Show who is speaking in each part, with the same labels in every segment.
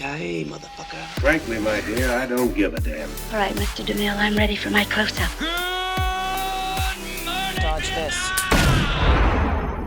Speaker 1: Yippee-ki-yay, motherfucker.
Speaker 2: Frankly, my dear, I don't give a damn.
Speaker 3: All right, Mr. DeMille, I'm ready for my close-up.
Speaker 4: Dodge this.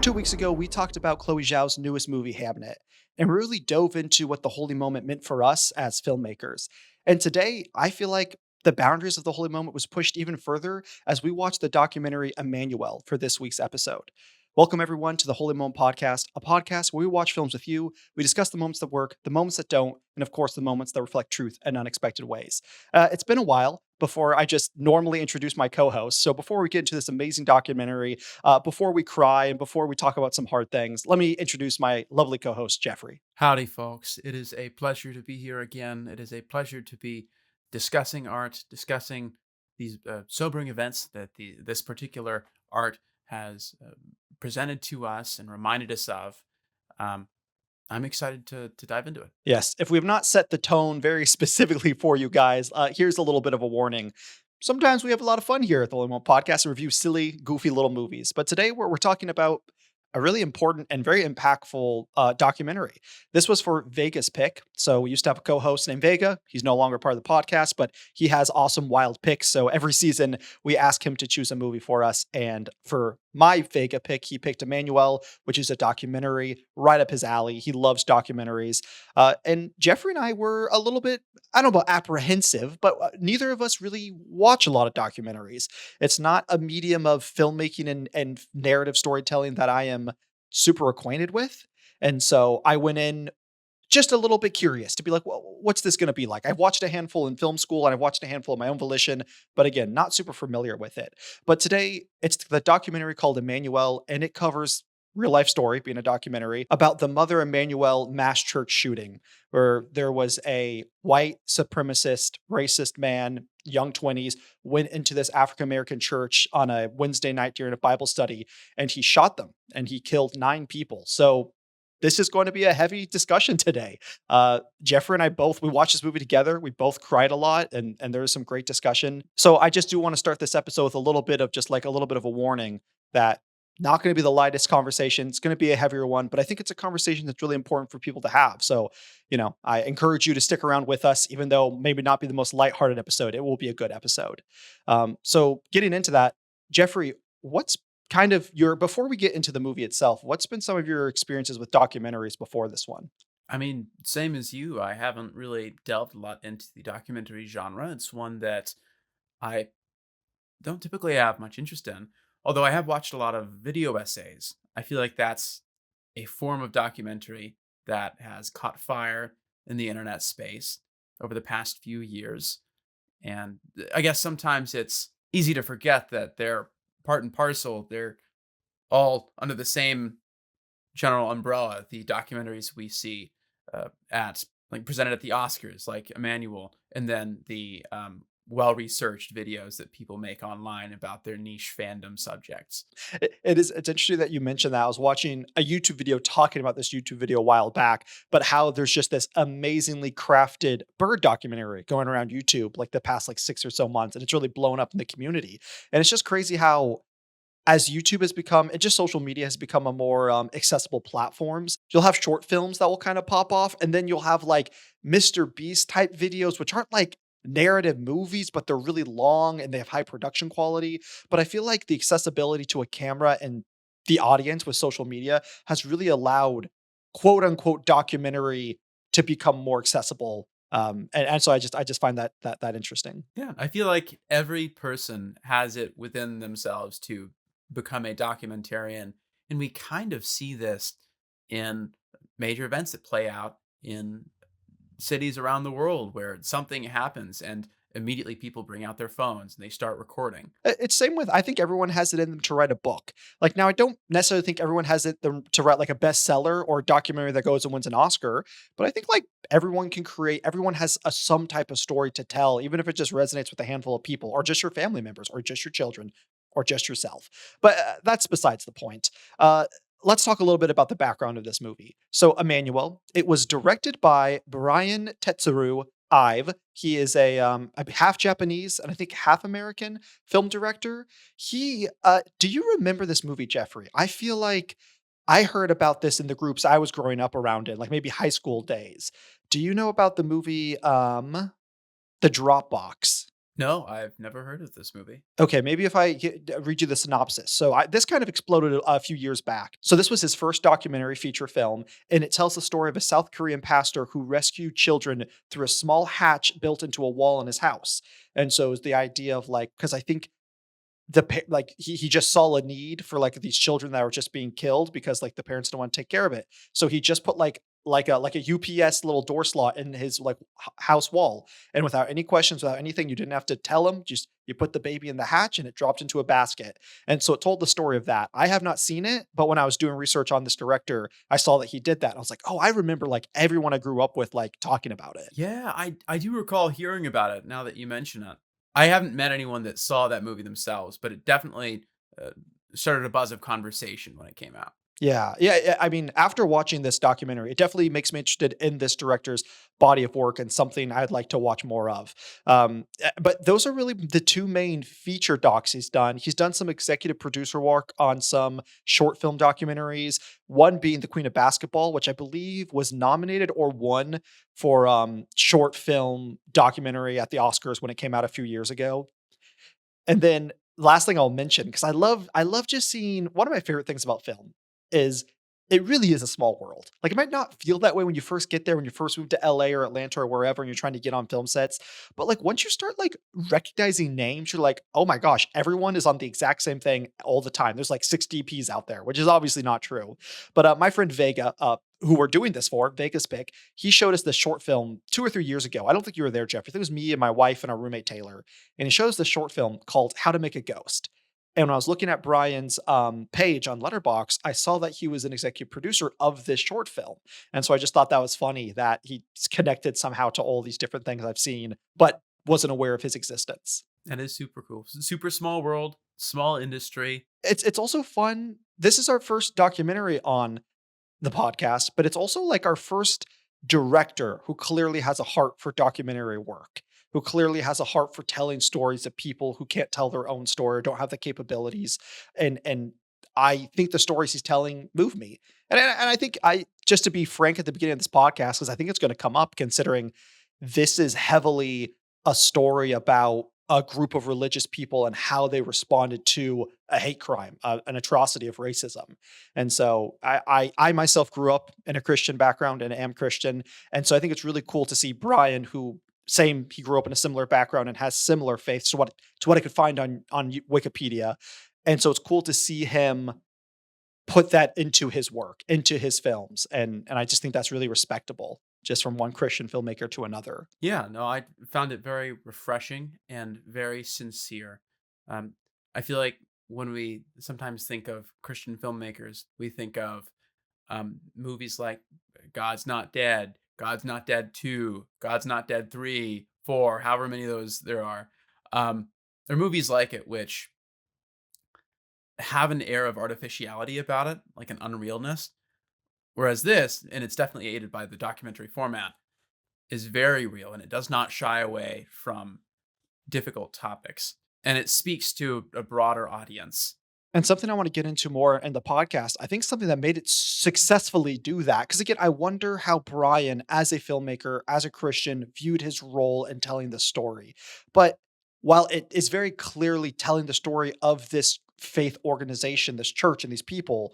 Speaker 5: 2 weeks ago, we talked about Chloe Zhao's newest movie, Hamnet, and really dove into what the holy moment meant for us as filmmakers. And today, I feel like the boundaries of the holy moment was pushed even further as we watched the documentary Emanuel for this week's episode. Welcome, everyone, to the Holy Moment Podcast, a podcast where we watch films with you. We discuss the moments that work, the moments that don't, and of course, the moments that reflect truth in unexpected ways. It's been a while before I just normally introduce my co host. So before we get into this amazing documentary, before we cry and before we talk about some hard things, let me introduce my lovely co host, Jeffrey.
Speaker 6: Howdy, folks. It is a pleasure to be here again. It is a pleasure to be discussing art, discussing these sobering events that this particular art has presented to us and reminded us of. I'm excited to dive into it.
Speaker 5: Yes, if we have not set the tone very specifically for you guys, here's a little bit of a warning. Sometimes we have a lot of fun here at the Holy Moment Podcast and review silly, goofy little movies. But today we're talking about a really important and very impactful documentary. This was for Vega's pick. So we used to have a co-host named Vega. He's no longer part of the podcast, but he has awesome wild picks. So every season we ask him to choose a movie for us. And for my Vega pick, he picked Emanuel, which is a documentary right up his alley. He loves documentaries. And Jeffrey and I were a little bit, I don't know about apprehensive, but neither of us really watch a lot of documentaries. It's not a medium of filmmaking and narrative storytelling that I am super acquainted with. And so I went in just a little bit curious to be like, well, what's this going to be like? I've watched a handful in film school and I've watched a handful of my own volition, but again, not super familiar with it. But today it's the documentary called Emanuel, and it covers real life story, being a documentary about the Mother Emanuel mass church shooting, where there was a white supremacist, racist man, young 20s, went into this African American church on a Wednesday night during a Bible study, and he shot them and he killed 9 people. So this is going to be a heavy discussion today. Jeffrey and I we watched this movie together. We both cried a lot, and there was some great discussion. So I just do want to start this episode with a little bit of a warning that not going to be the lightest conversation. It's going to be a heavier one, but I think it's a conversation that's really important for people to have. So, I encourage you to stick around with us, even though maybe not be the most lighthearted episode. It will be a good episode. So getting into that, Jeffrey, what's kind of before we get into the movie itself, what's been some of your experiences with documentaries before this one?
Speaker 6: I mean, same as you, I haven't really delved a lot into the documentary genre. It's one that I don't typically have much interest in, although I have watched a lot of video essays. I feel like that's a form of documentary that has caught fire in the internet space over the past few years. And I guess sometimes it's easy to forget that they're part and parcel. They're all under the same general umbrella. The documentaries we see presented at the Oscars, like Emanuel, and then the well-researched videos that people make online about their niche fandom subjects.
Speaker 5: It's interesting that you mentioned that. I was watching a YouTube video talking about this YouTube video a while back, but how there's just this amazingly crafted bird documentary going around YouTube like the past 6 or so months, and it's really blown up in the community. And it's just crazy how as YouTube has become, and just social media has become a more accessible platforms, you'll have short films that will kind of pop off, and then you'll have Mr. Beast type videos, which aren't narrative movies, but they're really long and they have high production quality. But I feel like the accessibility to a camera and the audience with social media has really allowed quote unquote documentary to become more accessible. And so I just find that interesting.
Speaker 6: Yeah, I feel like every person has it within themselves to become a documentarian, and we kind of see this in major events that play out in cities around the world where something happens and immediately people bring out their phones and they start recording.
Speaker 5: It's same with, I think everyone has it in them to write a book. Now I don't necessarily think everyone has it to write a bestseller or a documentary that goes and wins an Oscar, but I think everyone has some type of story to tell, even if it just resonates with a handful of people or just your family members or just your children or just yourself. But that's besides the point. Let's talk a little bit about the background of this movie. So Emmanuel, it was directed by Brian Tetsuru Ive. He is a half Japanese and I think half American film director. Do you remember this movie, Jeffrey? I feel like I heard about this in the groups I was growing up around in, maybe high school days. Do you know about the movie, The Dropbox?
Speaker 6: No, I've never heard of this movie.
Speaker 5: Okay, maybe if read you the synopsis. So this kind of exploded a few years back. So this was his first documentary feature film, and it tells the story of a South Korean pastor who rescued children through a small hatch built into a wall in his house. And so it's the idea of like, because I think like he just saw a need for like these children that were just being killed because like the parents don't want to take care of it. So he just put like a UPS little door slot in his like house wall, and without any questions, without anything, you didn't have to tell him. Just you put the baby in the hatch and it dropped into a basket. And so it told the story of that. I have not seen it, but when I was doing research on this director, I saw that he did that. I was like, oh, I remember like everyone I grew up with like talking about it.
Speaker 6: Yeah, I do recall hearing about it now that you mention it. I haven't met anyone that saw that movie themselves, but it definitely uh, started a buzz of conversation when it came out.
Speaker 5: Yeah, yeah, yeah, I mean, after watching this documentary, it definitely makes me interested in this director's body of work and something I'd like to watch more of. But those are really the two main feature docs he's done. He's done some executive producer work on some short film documentaries. One being The Queen of Basketball, which I believe was nominated or won for short film documentary at the Oscars when it came out a few years ago. And then last thing I'll mention, because I love just seeing one of my favorite things about film is it really is a small world. Like it might not feel that way when you first get there, when you first move to LA or Atlanta or wherever, and you're trying to get on film sets. But like once you start like recognizing names, you're like, oh my gosh, everyone is on the exact same thing all the time. There's like six DPs out there, which is obviously not true. But my friend Vega, who we're doing this for, Vega's pick, he showed us this short film 2 or 3 years ago. I don't think you were there, Jeff. I think it was me and my wife and our roommate Taylor, and he showed us this short film called How to Make a Ghost. And when I was looking at Brian's page on Letterbox, I saw that he was an executive producer of this short film. And so I just thought that was funny that he's connected somehow to all these different things I've seen, but wasn't aware of his existence.
Speaker 6: That is super cool. Super small world, small industry.
Speaker 5: It's also fun. This is our first documentary on the podcast, but it's also like our first director who clearly has a heart for documentary work, who clearly has a heart for telling stories of people who can't tell their own story or don't have the capabilities. And I think the stories he's telling move me. And I think I just to be frank at the beginning of this podcast, because I think it's going to come up considering this is heavily a story about a group of religious people and how they responded to a hate crime, an atrocity of racism. And so I myself grew up in a Christian background and am Christian. And so I think it's really cool to see Brian, who same he grew up in a similar background and has similar faiths to what I could find on Wikipedia. And so it's cool to see him put that into his work, into his films. And I just think that's really respectable, just from one Christian filmmaker to another.
Speaker 6: Yeah, no, I found it very refreshing and very sincere. Um, I feel like when we sometimes think of Christian filmmakers, we think of movies like God's Not Dead, God's Not Dead 2, God's Not Dead 3, 4, however many of those there are. There are movies like it which have an air of artificiality about it, like an unrealness. Whereas this, and it's definitely aided by the documentary format, is very real and it does not shy away from difficult topics. And it speaks to a broader audience.
Speaker 5: And something I want to get into more in the podcast, I think something that made it successfully do that. Because again, I wonder how Brian, as a filmmaker, as a Christian, viewed his role in telling the story. But while it is very clearly telling the story of this faith organization, this church, and these people,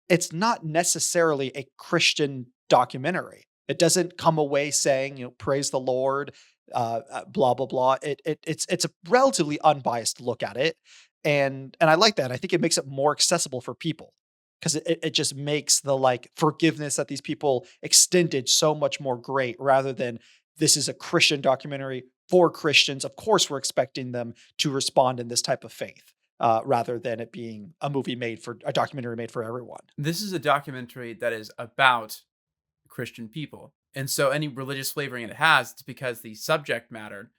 Speaker 5: it's not necessarily a Christian documentary. It doesn't come away saying, praise the Lord, blah blah blah. It's a relatively unbiased look at it, and I like that. I think it makes it more accessible for people because it just makes the like forgiveness that these people extended so much more great rather than this is a Christian documentary for Christians. Of course, we're expecting them to respond in this type of faith. Rather than it being a documentary made for everyone.
Speaker 6: This is a documentary that is about Christian people. And so any religious flavoring it has, it's because the subject matter,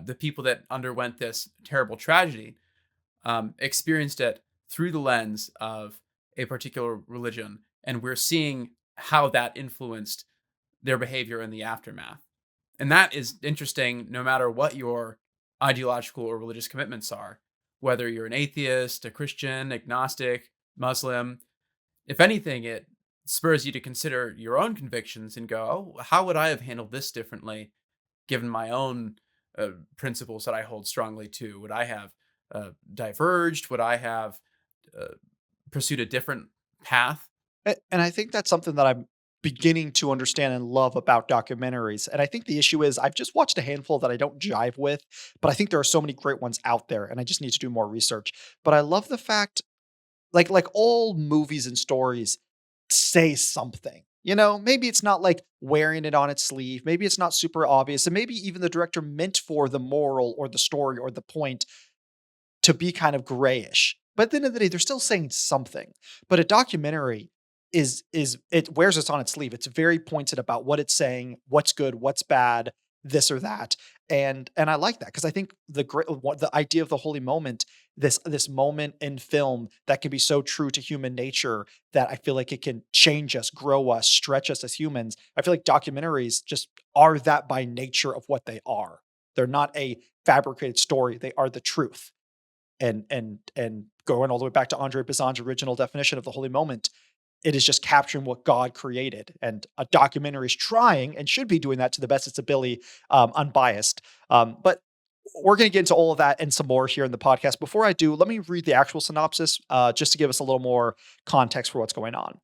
Speaker 6: the people that underwent this terrible tragedy, experienced it through the lens of a particular religion. And we're seeing how that influenced their behavior in the aftermath. And that is interesting no matter what your ideological or religious commitments are, whether you're an atheist, a Christian, agnostic, Muslim. If anything, it spurs you to consider your own convictions and go, oh, how would I have handled this differently given my own principles that I hold strongly to? Would I have diverged? Would I have uh, pursued a different path?
Speaker 5: And I think that's something that I'm beginning to understand and love about documentaries. And I think the issue is I've just watched a handful that I don't jive with, but I think there are so many great ones out there and I just need to do more research. But I love the fact like all movies and stories say something. You know, maybe it's not like wearing it on its sleeve. Maybe it's not super obvious. And maybe even the director meant for the moral or the story or the point to be kind of grayish. But at the end of the day, they're still saying something. But a documentary is it wears it on its sleeve. It's very pointed about what it's saying, what's good, what's bad, this or that. And I like that because I think the idea of the holy moment, this moment in film that can be so true to human nature that I feel like it can change us, grow us, stretch us as humans. I feel like documentaries just are that by nature of what they are. They're not a fabricated story. They are the truth and going all the way back to Andre Bazin's original definition of the holy moment, it is just capturing what God created. And a documentary is trying and should be doing that to the best of its ability, unbiased. But we're going to get into all of that and some more here in the podcast. Before I do, let me read the actual synopsis just to give us a little more context for what's going on.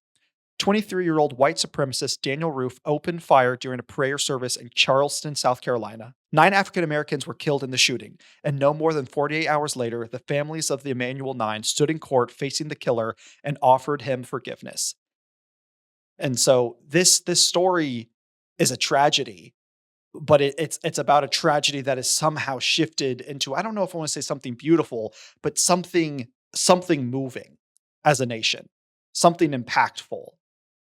Speaker 5: 23-year-old white supremacist Daniel Roof opened fire during a prayer service in Charleston, South Carolina. 9 African Americans were killed in the shooting, and no more than 48 hours later, the families of the Emanuel Nine stood in court facing the killer and offered him forgiveness. And so this story is a tragedy, but it's about a tragedy that is somehow shifted into, I don't know if I want to say something beautiful, but something moving as a nation, something impactful.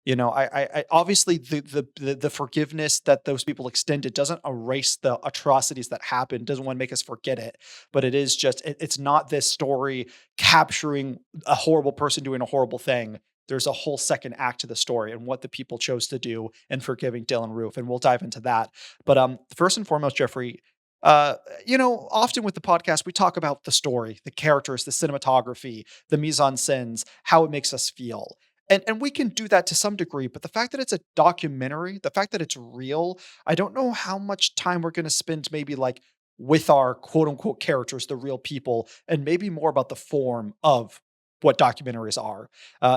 Speaker 5: You know, I obviously the forgiveness that those people extended doesn't erase the atrocities that happened, doesn't want to make us forget it, but it is just it's not this story capturing a horrible person doing a horrible thing. There's a whole second act to the story and what the people chose to do in forgiving Dylan Roof, and we'll dive into that. But first and foremost, Jeffrey, often with the podcast we talk about the story, the characters, the cinematography, the mise en scènes, how it makes us feel. And we can do that to some degree, but the fact that it's a documentary, the fact that it's real, I don't know how much time we're going to spend maybe like with our quote unquote characters, the real people, and maybe more about the form of what documentaries are.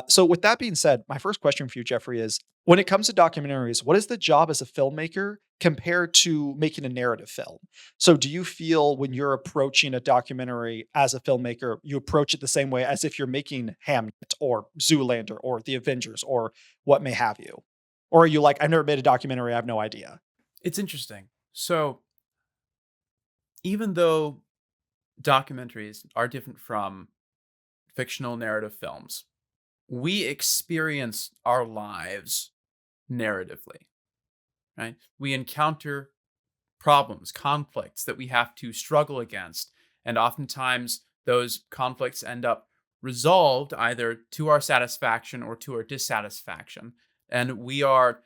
Speaker 5: So, with that being said, my first question for you, Jeffrey, is when it comes to documentaries, what is the job as a filmmaker compared to making a narrative film? So, do you feel when you're approaching a documentary as a filmmaker, you approach it the same way as if you're making Hamnet or Zoolander or The Avengers or what may have you? Or are you like, I've never made a documentary, I have no idea?
Speaker 6: It's interesting. So, even though documentaries are different from fictional narrative films, we experience our lives narratively, right? We encounter problems, conflicts that we have to struggle against. And oftentimes those conflicts end up resolved either to our satisfaction or to our dissatisfaction. And we are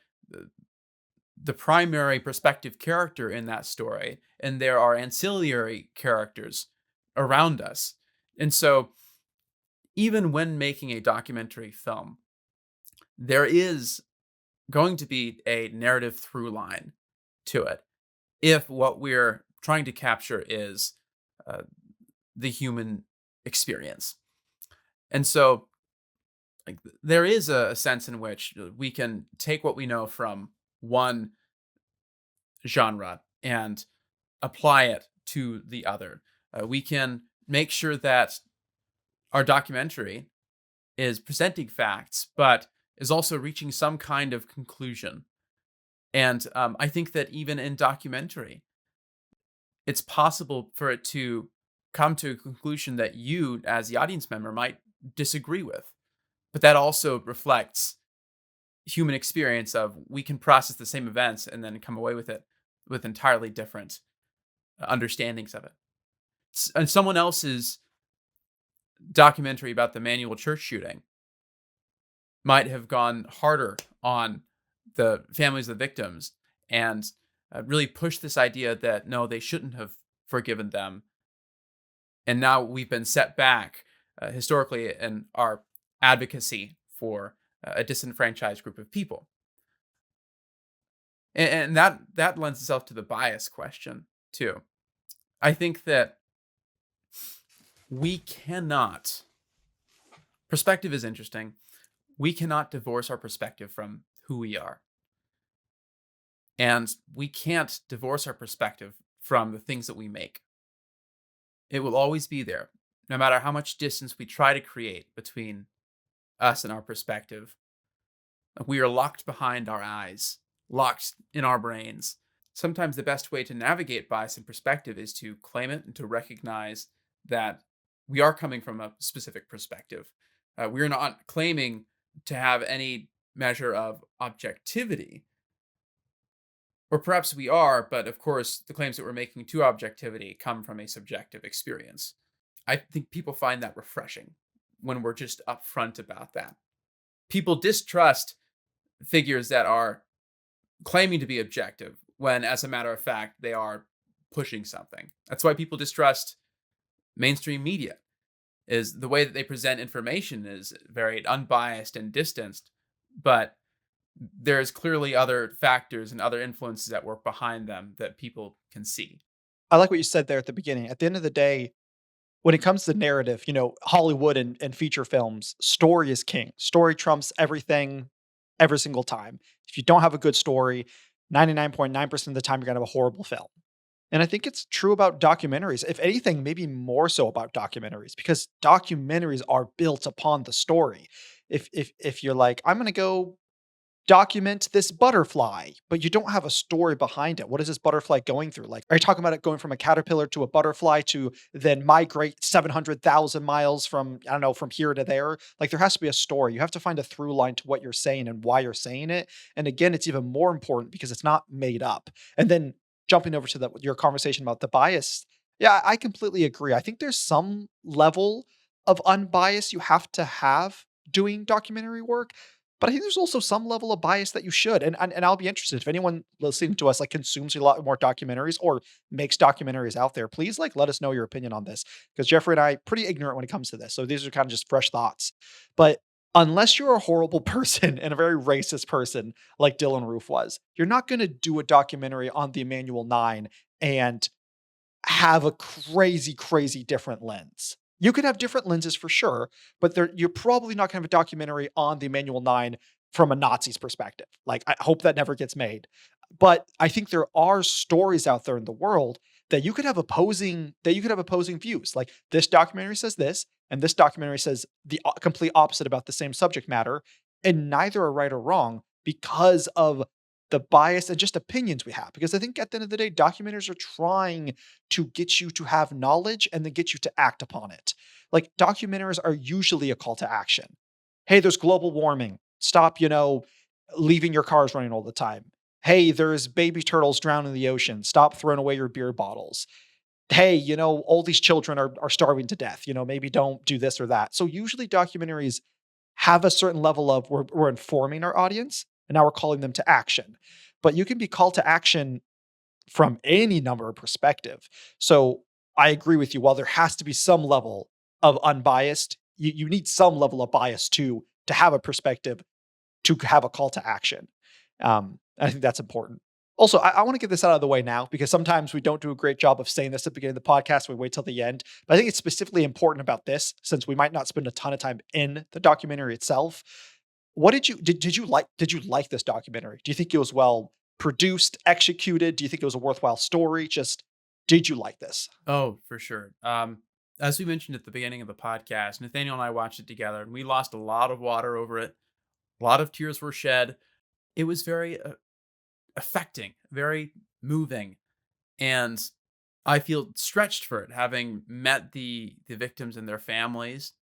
Speaker 6: the primary perspective character in that story. And there are ancillary characters around us. And so, even when making a documentary film, there is going to be a narrative through line to it if what we're trying to capture is uh, the human experience. And so, like, there is a sense in which we can take what we know from one genre and apply it to the other. We can make sure that our documentary is presenting facts, but is also reaching some kind of conclusion. And I think that even in documentary, it's possible for it to come to a conclusion that you, as the audience member, might disagree with. But that also reflects human experience of we can process the same events and then come away with it with entirely different understandings of it. And someone else's documentary about the Manual church shooting might have gone harder on the families of the victims and really pushed this idea that no, they shouldn't have forgiven them. And now we've been set back historically in our advocacy for a disenfranchised group of people. And that lends itself to the bias question too. I think that we cannot perspective is interesting. We cannot divorce our perspective from who we are. And we can't divorce our perspective from the things that we make. It will always be there, no matter how much distance we try to create between us and our perspective. We are locked behind our eyes, locked in our brains. Sometimes the best way to navigate bias and perspective is to claim it and to recognize that we are coming from a specific perspective. We're not claiming to have any measure of objectivity, or perhaps we are, but of course, the claims that we're making to objectivity come from a subjective experience. I think people find that refreshing when we're just upfront about that. People distrust figures that are claiming to be objective when, as a matter of fact, they are pushing something. That's why people distrust mainstream media, is the way that they present information is very unbiased and distanced, but there's clearly other factors and other influences that work behind them that people can see.
Speaker 5: I like what you said there at the beginning. At the end of the day, when it comes to narrative, Hollywood and feature films, story is king. Story trumps everything every single time. If you don't have a good story, 99.9% of the time, you're going to have a horrible film. And I think it's true about documentaries. If anything, maybe more so about documentaries, because documentaries are built upon the story. If you're like, I'm going to go document this butterfly, but you don't have a story behind it. What is this butterfly going through? Like, are you talking about it going from a caterpillar to a butterfly to then migrate 700,000 miles from, I don't know, from here to there? Like, there has to be a story. You have to find a through line to what you're saying and why you're saying it. And again, it's even more important because it's not made up. And then jumping over to your conversation about the bias. Yeah, I completely agree. I think there's some level of unbiased you have to have doing documentary work, but I think there's also some level of bias that you should. And I'll be interested if anyone listening to us like consumes a lot more documentaries or makes documentaries out there. Please like let us know your opinion on this because Jeffrey and I pretty ignorant when it comes to this. So these are kind of just fresh thoughts. But unless you're a horrible person and a very racist person like Dylan Roof was, you're not going to do a documentary on the Emanuel 9 and have a crazy, crazy different lens. You could have different lenses for sure, but you're probably not going to have a documentary on the Emanuel 9 from a Nazi's perspective. Like, I hope that never gets made. But I think there are stories out there in the world that you could have opposing views. Like this documentary says this, and this documentary says the complete opposite about the same subject matter, and neither are right or wrong because of the bias and just opinions we have. Because I think at the end of the day, documentaries are trying to get you to have knowledge and then get you to act upon it. Like documentaries are usually a call to action. Hey, there's global warming. Stop, leaving your cars running all the time. Hey, there's baby turtles drowning in the ocean. Stop throwing away your beer bottles. Hey, all these children are starving to death. Maybe don't do this or that. So usually documentaries have a certain level of we're informing our audience and now we're calling them to action. But you can be called to action from any number of perspective. So I agree with you. While there has to be some level of unbiased, you need some level of bias to have a perspective, to have a call to action. I think that's important. Also, I want to get this out of the way now because sometimes we don't do a great job of saying this at the beginning of the podcast. We wait till the end. But I think it's specifically important about this since we might not spend a ton of time in the documentary itself. What did you like this documentary? Do you think it was well produced, executed? Do you think it was a worthwhile story? Just did you like this?
Speaker 6: Oh, for sure. As we mentioned at the beginning of the podcast, Nathaniel and I watched it together, and we lost a lot of water over it. A lot of tears were shed. It was very affecting, very moving, and I feel stretched for it, having met the victims and their families,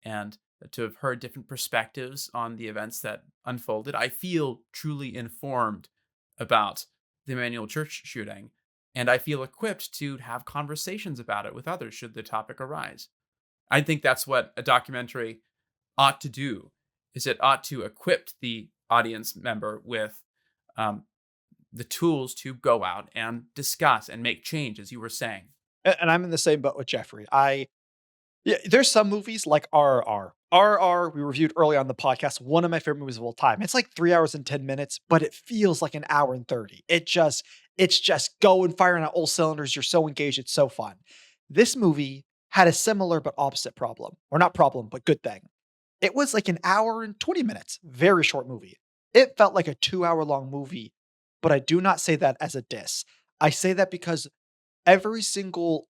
Speaker 6: and to have heard different perspectives on the events that unfolded. I feel truly informed about the Emmanuel Church shooting, and I feel equipped to have conversations about it with others should the topic arise. I think that's what a documentary ought to do, is it ought to equip the audience member with um, the tools to go out and discuss and make change, as you were saying.
Speaker 5: And I'm in the same boat with Jeffrey. Yeah, there's some movies like RRR. RR, we reviewed early on the podcast, one of my favorite movies of all time. It's like 3 hours and 10 minutes, but it feels like an hour and 30. It's just going, firing on all cylinders. You're so engaged. It's so fun. This movie had a similar but opposite problem, or not problem, but good thing. It was like an hour and 20 minutes, very short movie. It felt like a 2 hour long movie, but I do not say that as a diss. I say that because every single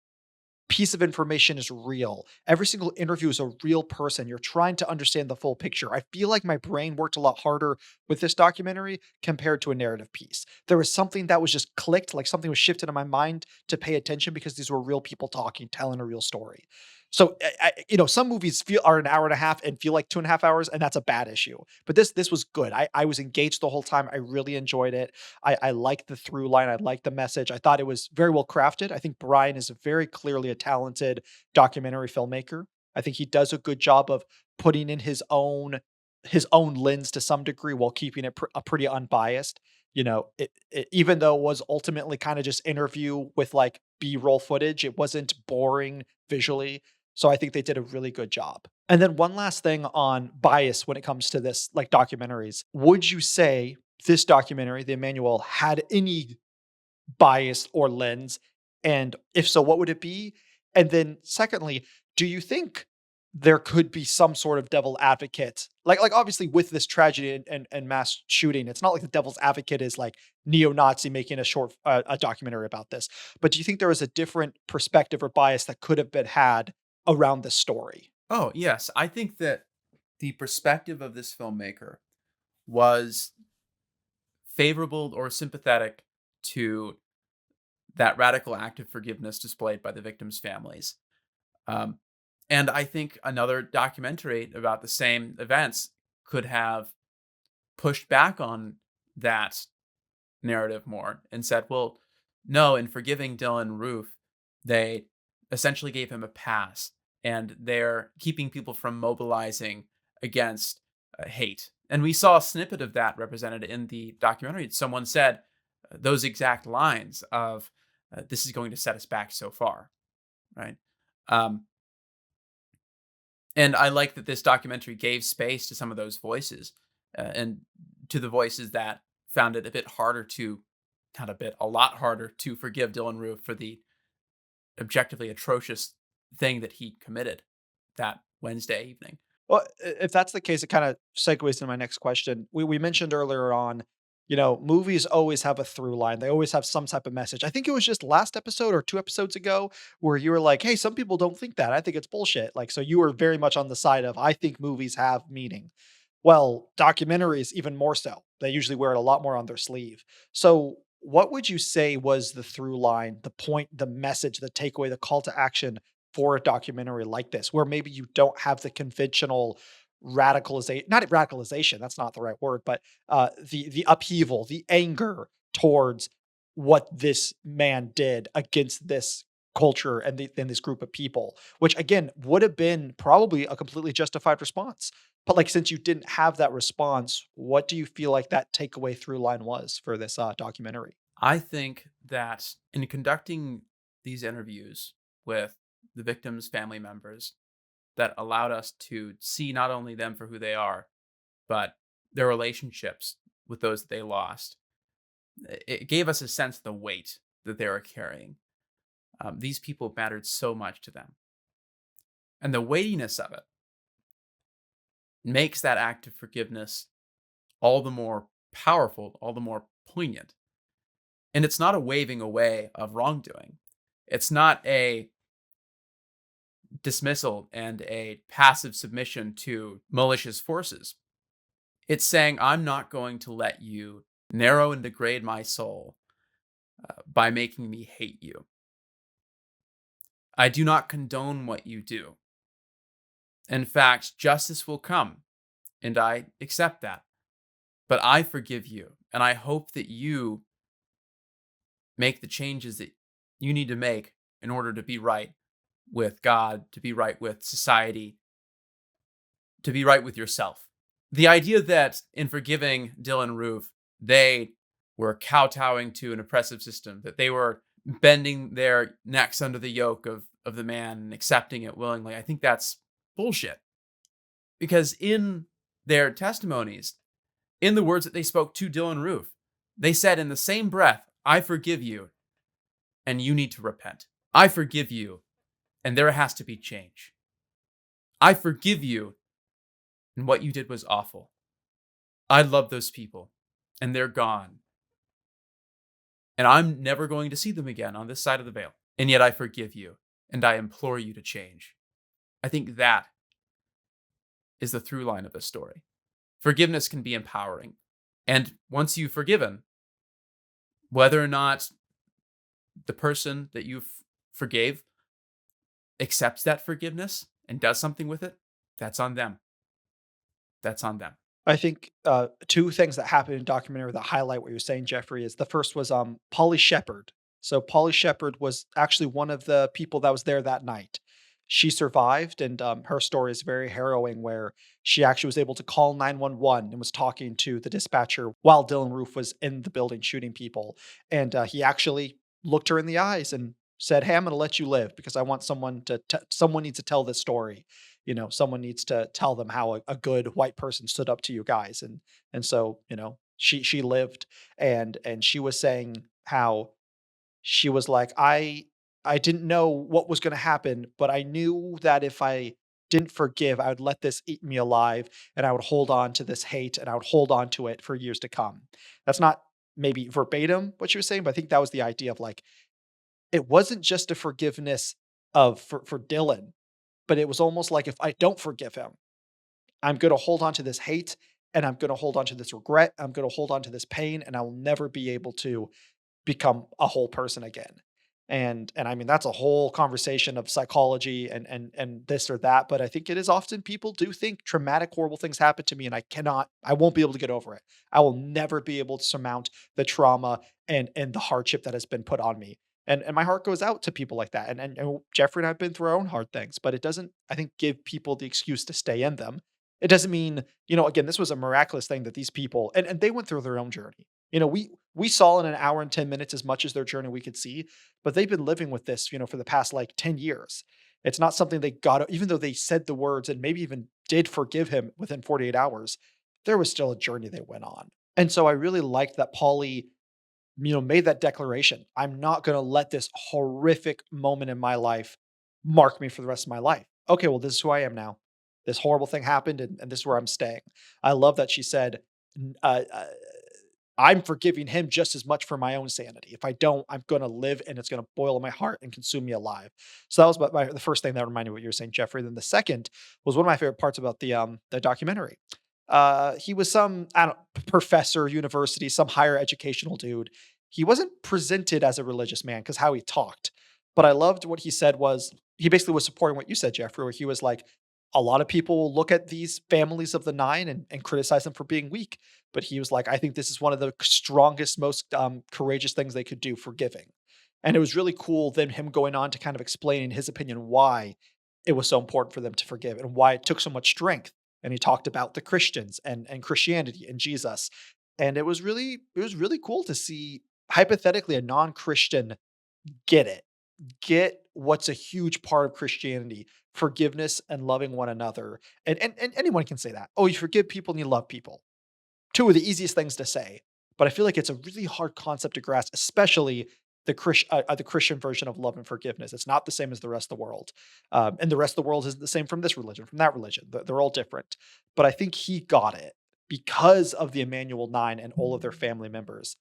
Speaker 5: piece of information is real. Every single interview is a real person. You're trying to understand the full picture. I feel like my brain worked a lot harder with this documentary compared to a narrative piece. There was something that was just clicked, like something was shifted in my mind to pay attention because these were real people talking, telling a real story. So, some movies are an hour and a half and feel like 2.5 hours, and that's a bad issue. But this was good. I was engaged the whole time. I really enjoyed it. I liked the through line. I liked the message. I thought it was very well crafted. I think Brian is very clearly a talented documentary filmmaker. I think he does a good job of putting in his own lens to some degree while keeping it pretty unbiased. Even though it was ultimately kind of just interview with like B-roll footage, it wasn't boring visually. So I think they did a really good job. And then one last thing on bias when it comes to this, like documentaries. Would you say this documentary, the Emmanuel, had any bias or lens? And if so, what would it be? And then secondly, do you think there could be some sort of devil advocate? Like obviously with this tragedy and mass shooting, it's not like the devil's advocate is like neo-Nazi making a documentary about this. But do you think there was a different perspective or bias that could have been had around this story?
Speaker 6: Oh, yes. I think that the perspective of this filmmaker was favorable or sympathetic to that radical act of forgiveness displayed by the victims' families. Um, and I think another documentary about the same events could have pushed back on that narrative more and said, well, no, in forgiving Dylan Roof, they essentially gave him a pass and they're keeping people from mobilizing against hate. And we saw a snippet of that represented in the documentary. Someone said those exact lines of, this is going to set us back so far, right? Um, and I like that this documentary gave space to some of those voices and to the voices that found it a bit harder to, not a bit, a lot harder to forgive Dylan Roof for the objectively atrocious thing that he committed that Wednesday evening.
Speaker 5: Well, if that's the case, it kind of segues into my next question. We mentioned earlier on, movies always have a through line. They always have some type of message. I think it was just last episode or 2 episodes ago where you were like, "Hey, some people don't think that. I think it's bullshit." Like, so you were very much on the side of, "I think movies have meaning." Well, documentaries even more so. They usually wear it a lot more on their sleeve. So, what would you say was the through line, the point, the message, the takeaway, the call to action for a documentary like this, where maybe you don't have the conventional radicalization, not radicalization, that's not the right word, but the upheaval, the anger towards what this man did against this culture and this group of people, which again would have been probably a completely justified response. But like, since you didn't have that response, what do you feel like that takeaway through line was for this documentary?
Speaker 6: I think that in conducting these interviews with the victims' family members, that allowed us to see not only them for who they are, but their relationships with those that they lost. It gave us a sense of the weight that they were carrying. These people mattered so much to them. And the weightiness of it makes that act of forgiveness all the more powerful, all the more poignant. And it's not a waving away of wrongdoing. It's not a dismissal and a passive submission to malicious forces. It's saying, I'm not going to let you narrow and degrade my soul by making me hate you. I do not condone what you do. In fact, justice will come, and I accept that. But I forgive you, and I hope that you make the changes that you need to make in order to be right with God, to be right with society, to be right with yourself. The idea that in forgiving Dylan Roof, they were kowtowing to an oppressive system, that they were bending their necks under the yoke of the man and accepting it willingly, I think that's bullshit. Because in their testimonies, in the words that they spoke to Dylan Roof, they said in the same breath, I forgive you, and you need to repent. I forgive you, and there has to be change. I forgive you, and what you did was awful. I love those people, and they're gone. And I'm never going to see them again on this side of the veil. And yet I forgive you, and I implore you to change. I think that is the through line of this story. Forgiveness can be empowering. And once you've forgiven, whether or not the person that you forgave accepts that forgiveness and does something with it, that's on them. That's on them.
Speaker 5: I think two things that happened in the documentary that highlight what you're saying, Jeffrey, is the first was Polly Shepard. So Polly Shepard was actually one of the people that was there that night. She survived, and her story is very harrowing, where she actually was able to call 911 and was talking to the dispatcher while Dylan Roof was in the building shooting people. And he actually looked her in the eyes and said, "Hey, I'm going to let you live because I want someone someone needs to tell this story. Someone needs to tell them how a good white person stood up to you guys." And so, she lived, and she was saying how she was like, I didn't know what was going to happen, but I knew that if I didn't forgive, I would let this eat me alive, and I would hold on to this hate, and I would hold on to it for years to come. That's not maybe verbatim what she was saying, but I think that was the idea of, like, it wasn't just a forgiveness for Dylan, but it was almost like, if I don't forgive him, I'm going to hold on to this hate, and I'm going to hold on to this regret. I'm going to hold on to this pain, and I will never be able to become a whole person again. And I mean, that's a whole conversation of psychology and this or that, but I think it is often people do think traumatic, horrible things happen to me, and I won't be able to get over it. I will never be able to surmount the trauma and the hardship that has been put on me. And my heart goes out to people like that. And Jeffrey and I have been through our own hard things, but it doesn't, I think, give people the excuse to stay in them. It doesn't mean, again, this was a miraculous thing that these people, and they went through their own journey. We saw in an hour and 10 minutes as much as their journey we could see, but they've been living with this, for the past like 10 years. It's not something they got, even though they said the words and maybe even did forgive him within 48 hours, there was still a journey they went on. And so I really liked that Paulie, made that declaration. I'm not going to let this horrific moment in my life mark me for the rest of my life. Okay, well, this is who I am now. This horrible thing happened, and this is where I'm staying. I love that she said, "N- I'm forgiving him just as much for my own sanity. If I don't, I'm going to live, and it's going to boil in my heart and consume me alive." So that was the first thing that reminded me of what you were saying, Jeffrey. Then the second was one of my favorite parts about the documentary. He was some, I don't professor, university, some higher educational dude. He wasn't presented as a religious man because how he talked, but I loved what he said. Was he basically was supporting what you said, Jeffrey, where he was like, a lot of people will look at these families of the nine and criticize them for being weak, but he was like, I think this is one of the strongest, most courageous things they could do, forgiving. And it was really cool then him going on to kind of explain in his opinion why it was so important for them to forgive and why it took so much strength. And he talked about the Christians and Christianity and Jesus. And it was really cool to see hypothetically a non-Christian get it. Get what's a huge part of Christianity, forgiveness and loving one another. And anyone can say that. Oh, you forgive people and you love people. Two of the easiest things to say, but I feel like it's a really hard concept to grasp, especially the Christian version of love and forgiveness. It's not the same as the rest of the world, and the rest of the world isn't the same from this religion, from that religion. They're all different, but I think he got it because of the Emmanuel Nine and all of their family members.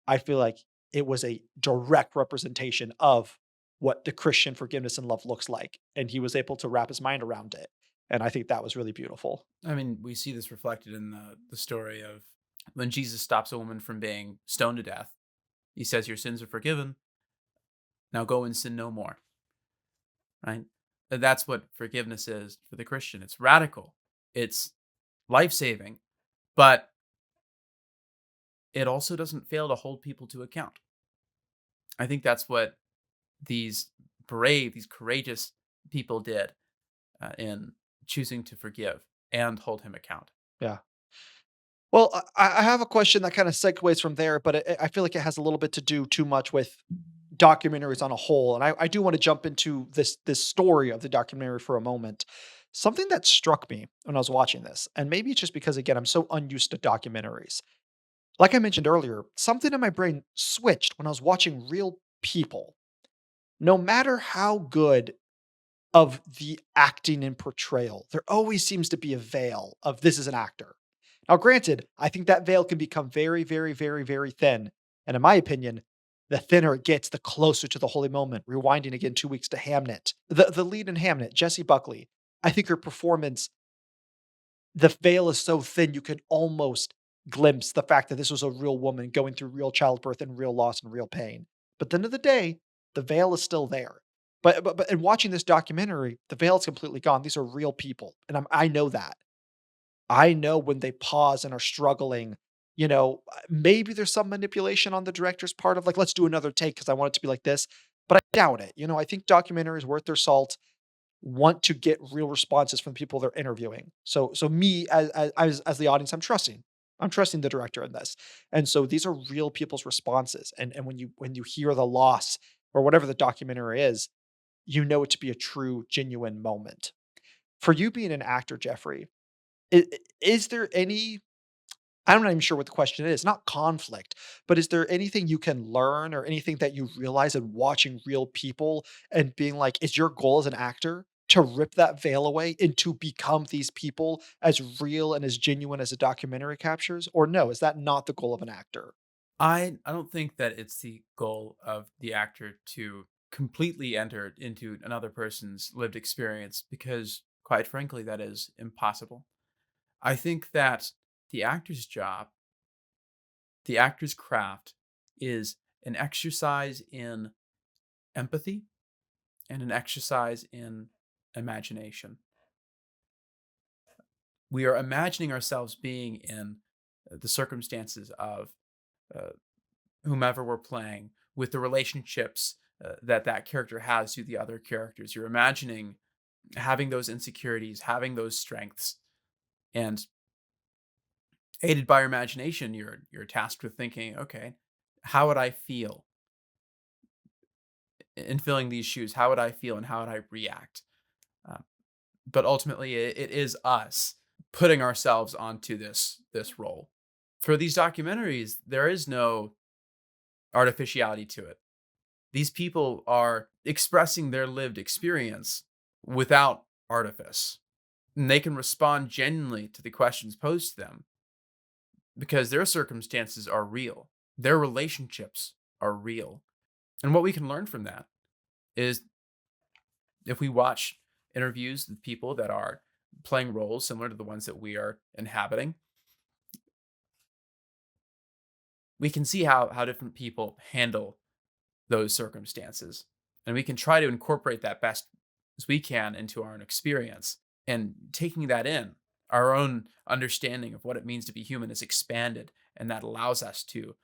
Speaker 5: I feel like it was a direct representation of what the Christian forgiveness and love looks like, and he was able to wrap his mind around it. And I think that was really beautiful.
Speaker 6: I mean, we see this reflected in the story of when Jesus stops a woman from being stoned to death. He says, your sins are forgiven. Now go and sin no more. Right? That's what forgiveness is for the Christian. It's radical. It's life-saving, but it also doesn't fail to hold people to account. I think that's what these brave, these courageous people did in choosing to forgive and hold him account.
Speaker 5: Yeah. Well, I have a question that kind of segues from there, but I feel like it has a little bit to do too much with documentaries on a whole, and I do want to jump into this story of the documentary for a moment. Something that struck me when I was watching this, and maybe it's just because, again, I'm so unused to documentaries. Like I mentioned earlier, something in my brain switched when I was watching real people. No matter how good of the acting and portrayal, there always seems to be a veil of this is an actor. Now, granted, I think that veil can become very, very, very, very thin. And in my opinion, the thinner it gets, the closer to the holy moment. Rewinding again 2 weeks to Hamnet. The lead in Hamnet, Jessie Buckley, I think her performance, the veil is so thin you could almost glimpse the fact that this was a real woman going through real childbirth and real loss and real pain. But at the end of the day, the veil is still there. But in watching this documentary, the veil is completely gone. These are real people, and I know that. I know when they pause and are struggling. Maybe there's some manipulation on the director's part of like, let's do another take because I want it to be like this. But I doubt it. I think documentaries worth their salt want to get real responses from the people they're interviewing. So me as the audience, I'm trusting. I'm trusting the director in this. And so these are real people's responses. And when you hear the loss or whatever the documentary is, you know it to be a true, genuine moment. For you being an actor, Jeffrey, is there any, I'm not even sure what the question is, not conflict, but is there anything you can learn or anything that you realize in watching real people and being like, is your goal as an actor to rip that veil away and to become these people as real and as genuine as a documentary captures? Or no, is that not the goal of an actor?
Speaker 6: I don't think that it's the goal of the actor to completely enter into another person's lived experience because, quite frankly, that is impossible. I think that the actor's job, the actor's craft, is an exercise in empathy and an exercise in imagination. We are imagining ourselves being in the circumstances of uh, whomever we're playing with the relationships that character has to the other characters. You're imagining having those insecurities, having those strengths, and aided by your imagination, you're tasked with thinking, okay, how would I feel in filling these shoes? How would I feel, and how would I react? Uh, but ultimately, it is us putting ourselves onto this role. For these documentaries, there is no artificiality to it. These people are expressing their lived experience without artifice. And they can respond genuinely to the questions posed to them because their circumstances are real. Their relationships are real. And what we can learn from that is if we watch interviews with people that are playing roles similar to the ones that we are inhabiting, we can see how different people handle those circumstances. And we can try to incorporate that best as we can into our own experience. And taking that in, our own understanding of what it means to be human is expanded. And that allows us to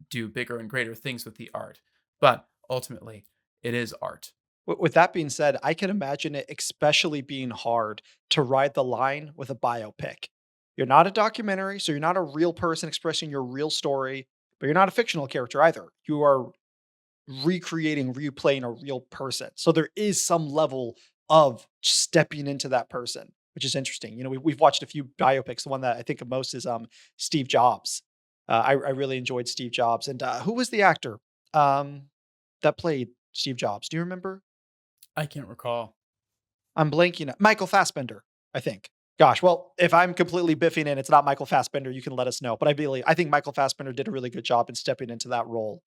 Speaker 6: do bigger and greater things with the art. But ultimately, it is art.
Speaker 5: With that being said, I can imagine it especially being hard to ride the line with a biopic. You're not a documentary, so you're not a real person expressing your real story, but you're not a fictional character either. You are recreating, replaying a real person. So there is some level of stepping into that person, which is interesting. We've watched a few biopics. The one that I think of most is Steve Jobs. I really enjoyed Steve Jobs. And who was the actor that played Steve Jobs? Do you remember?
Speaker 6: I can't recall.
Speaker 5: I'm blanking. Michael Fassbender, I think. Gosh, well, if I'm completely biffing and it's not Michael Fassbender, you can let us know. But I think Michael Fassbender did a really good job in stepping into that role.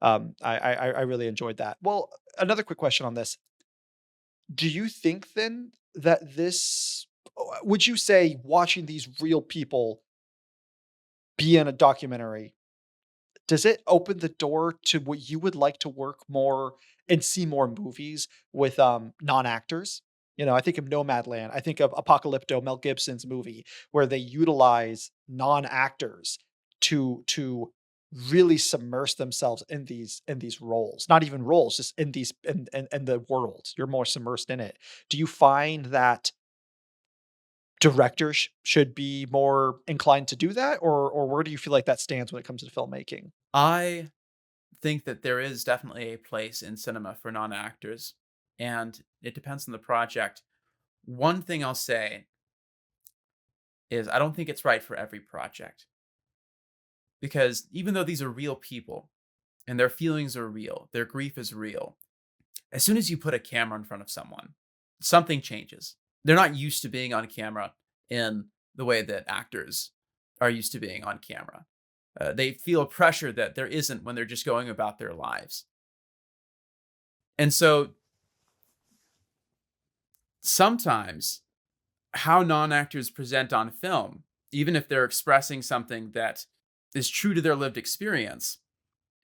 Speaker 5: I really enjoyed that. Well, another quick question on this: do you think then that this? Would you say watching these real people be in a documentary, does it open the door to what you would like to work more and see more movies with non-actors? I think of Nomadland. I think of Apocalypto, Mel Gibson's movie, where they utilize non-actors to really submerge themselves in these roles. Not even roles, just in these in the world. You're more submersed in it. Do you find that directors should be more inclined to do that, or where do you feel like that stands when it comes to filmmaking?
Speaker 6: I think that there is definitely a place in cinema for non actors, and it depends on the project. One thing I'll say is I don't think it's right for every project, because even though these are real people and their feelings are real, their grief is real, as soon as you put a camera in front of someone, something changes. They're not used to being on camera in the way that actors are used to being on camera. They feel pressure that there isn't when they're just going about their lives. And so sometimes how non-actors present on film, even if they're expressing something that is true to their lived experience,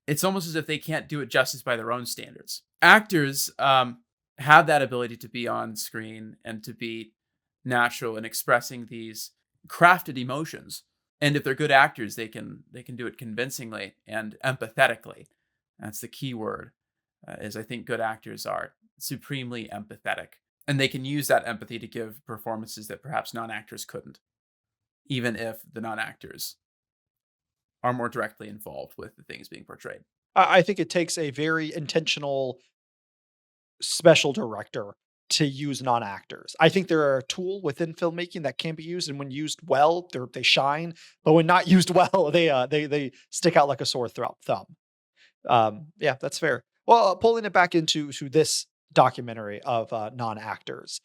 Speaker 6: it's almost as if they can't do it justice by their own standards. Actors have that ability to be on screen and to be natural in expressing these crafted emotions. And if they're good actors, they can do it convincingly and empathetically. That's the key word. Is I think good actors are supremely empathetic, and they can use that empathy to give performances that perhaps non-actors couldn't, even if the non-actors are more directly involved with the things being portrayed.
Speaker 5: I think it takes a very intentional special director to use non-actors. I think they're a tool within filmmaking that can be used, and when used well, they shine. But when not used well, they stick out like a sore thumb. Yeah, that's fair. Well, pulling it back into to this documentary of non-actors.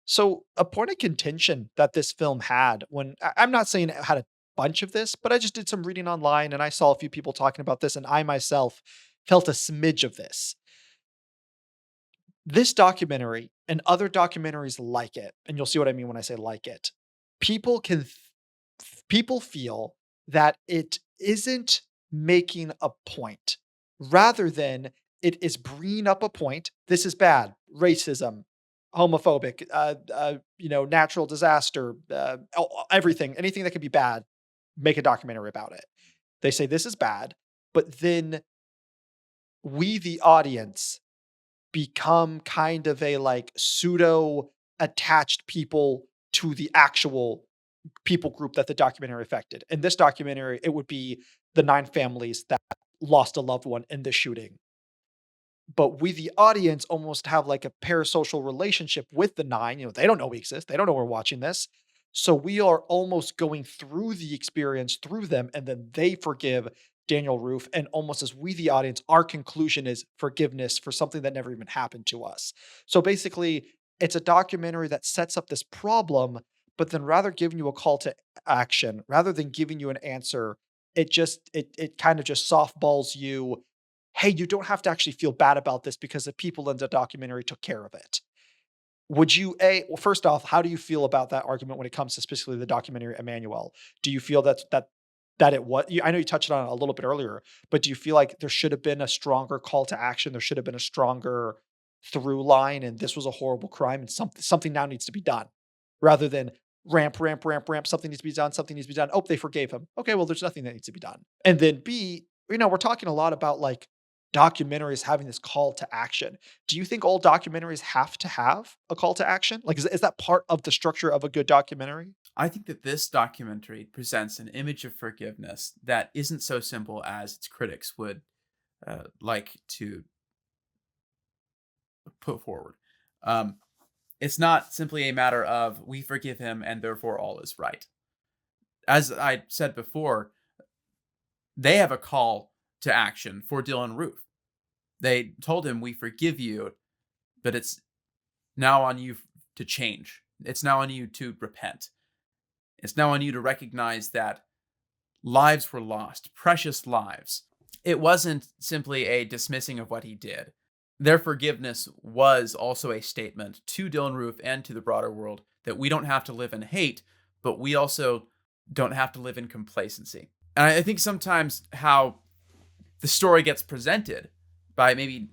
Speaker 5: So a point of contention that this film had when I'm not saying it had a bunch of this, but I just did some reading online and I saw a few people talking about this, and I myself felt a smidge of this. This documentary and other documentaries like it, and you'll see what I mean when I say like it, people can people feel that it isn't making a point, rather than it is bringing up a point. This is bad, racism, homophobic, natural disaster, everything, anything that could be bad, make a documentary about it. They say this is bad, but then we, the audience, become kind of a like pseudo attached people to the actual people group that the documentary affected. In this documentary, it would be the 9 families that lost a loved one in the shooting. But we, the audience, almost have like a parasocial relationship with the 9. They don't know we exist. They don't know we're watching this. So we are almost going through the experience through them, and then they forgive Daniel Roof. And almost as we, the audience, our conclusion is forgiveness for something that never even happened to us. So basically, it's a documentary that sets up this problem, but then rather giving you a call to action, rather than giving you an answer, it kind of just softballs you. Hey, you don't have to actually feel bad about this because the people in the documentary took care of it. Would you well, first off, how do you feel about that argument when it comes to specifically the documentary Emmanuel? Do you feel that it was? I know you touched on it a little bit earlier, but do you feel like there should have been a stronger call to action? There should have been a stronger through line, and this was a horrible crime, and something now needs to be done, rather than ramp, ramp, ramp, ramp. Something needs to be done. Something needs to be done. Oh, they forgave him. Okay, well, there's nothing that needs to be done. And then B, we're talking a lot about like documentaries having this call to action. Do you think all documentaries have to have a call to action? Like, is that part of the structure of a good documentary?
Speaker 6: I think that this documentary presents an image of forgiveness that isn't so simple as its critics would like to put forward. Um, it's not simply a matter of we forgive him and therefore all is right. As I said before, they have a call to action for Dylan Roof. They told him, we forgive you, but it's now on you to change. It's now on you to repent. It's now on you to recognize that lives were lost, precious lives. It wasn't simply a dismissing of what he did. Their forgiveness was also a statement to Dylan Roof and to the broader world that we don't have to live in hate, but we also don't have to live in complacency. And I think sometimes how the story gets presented by maybe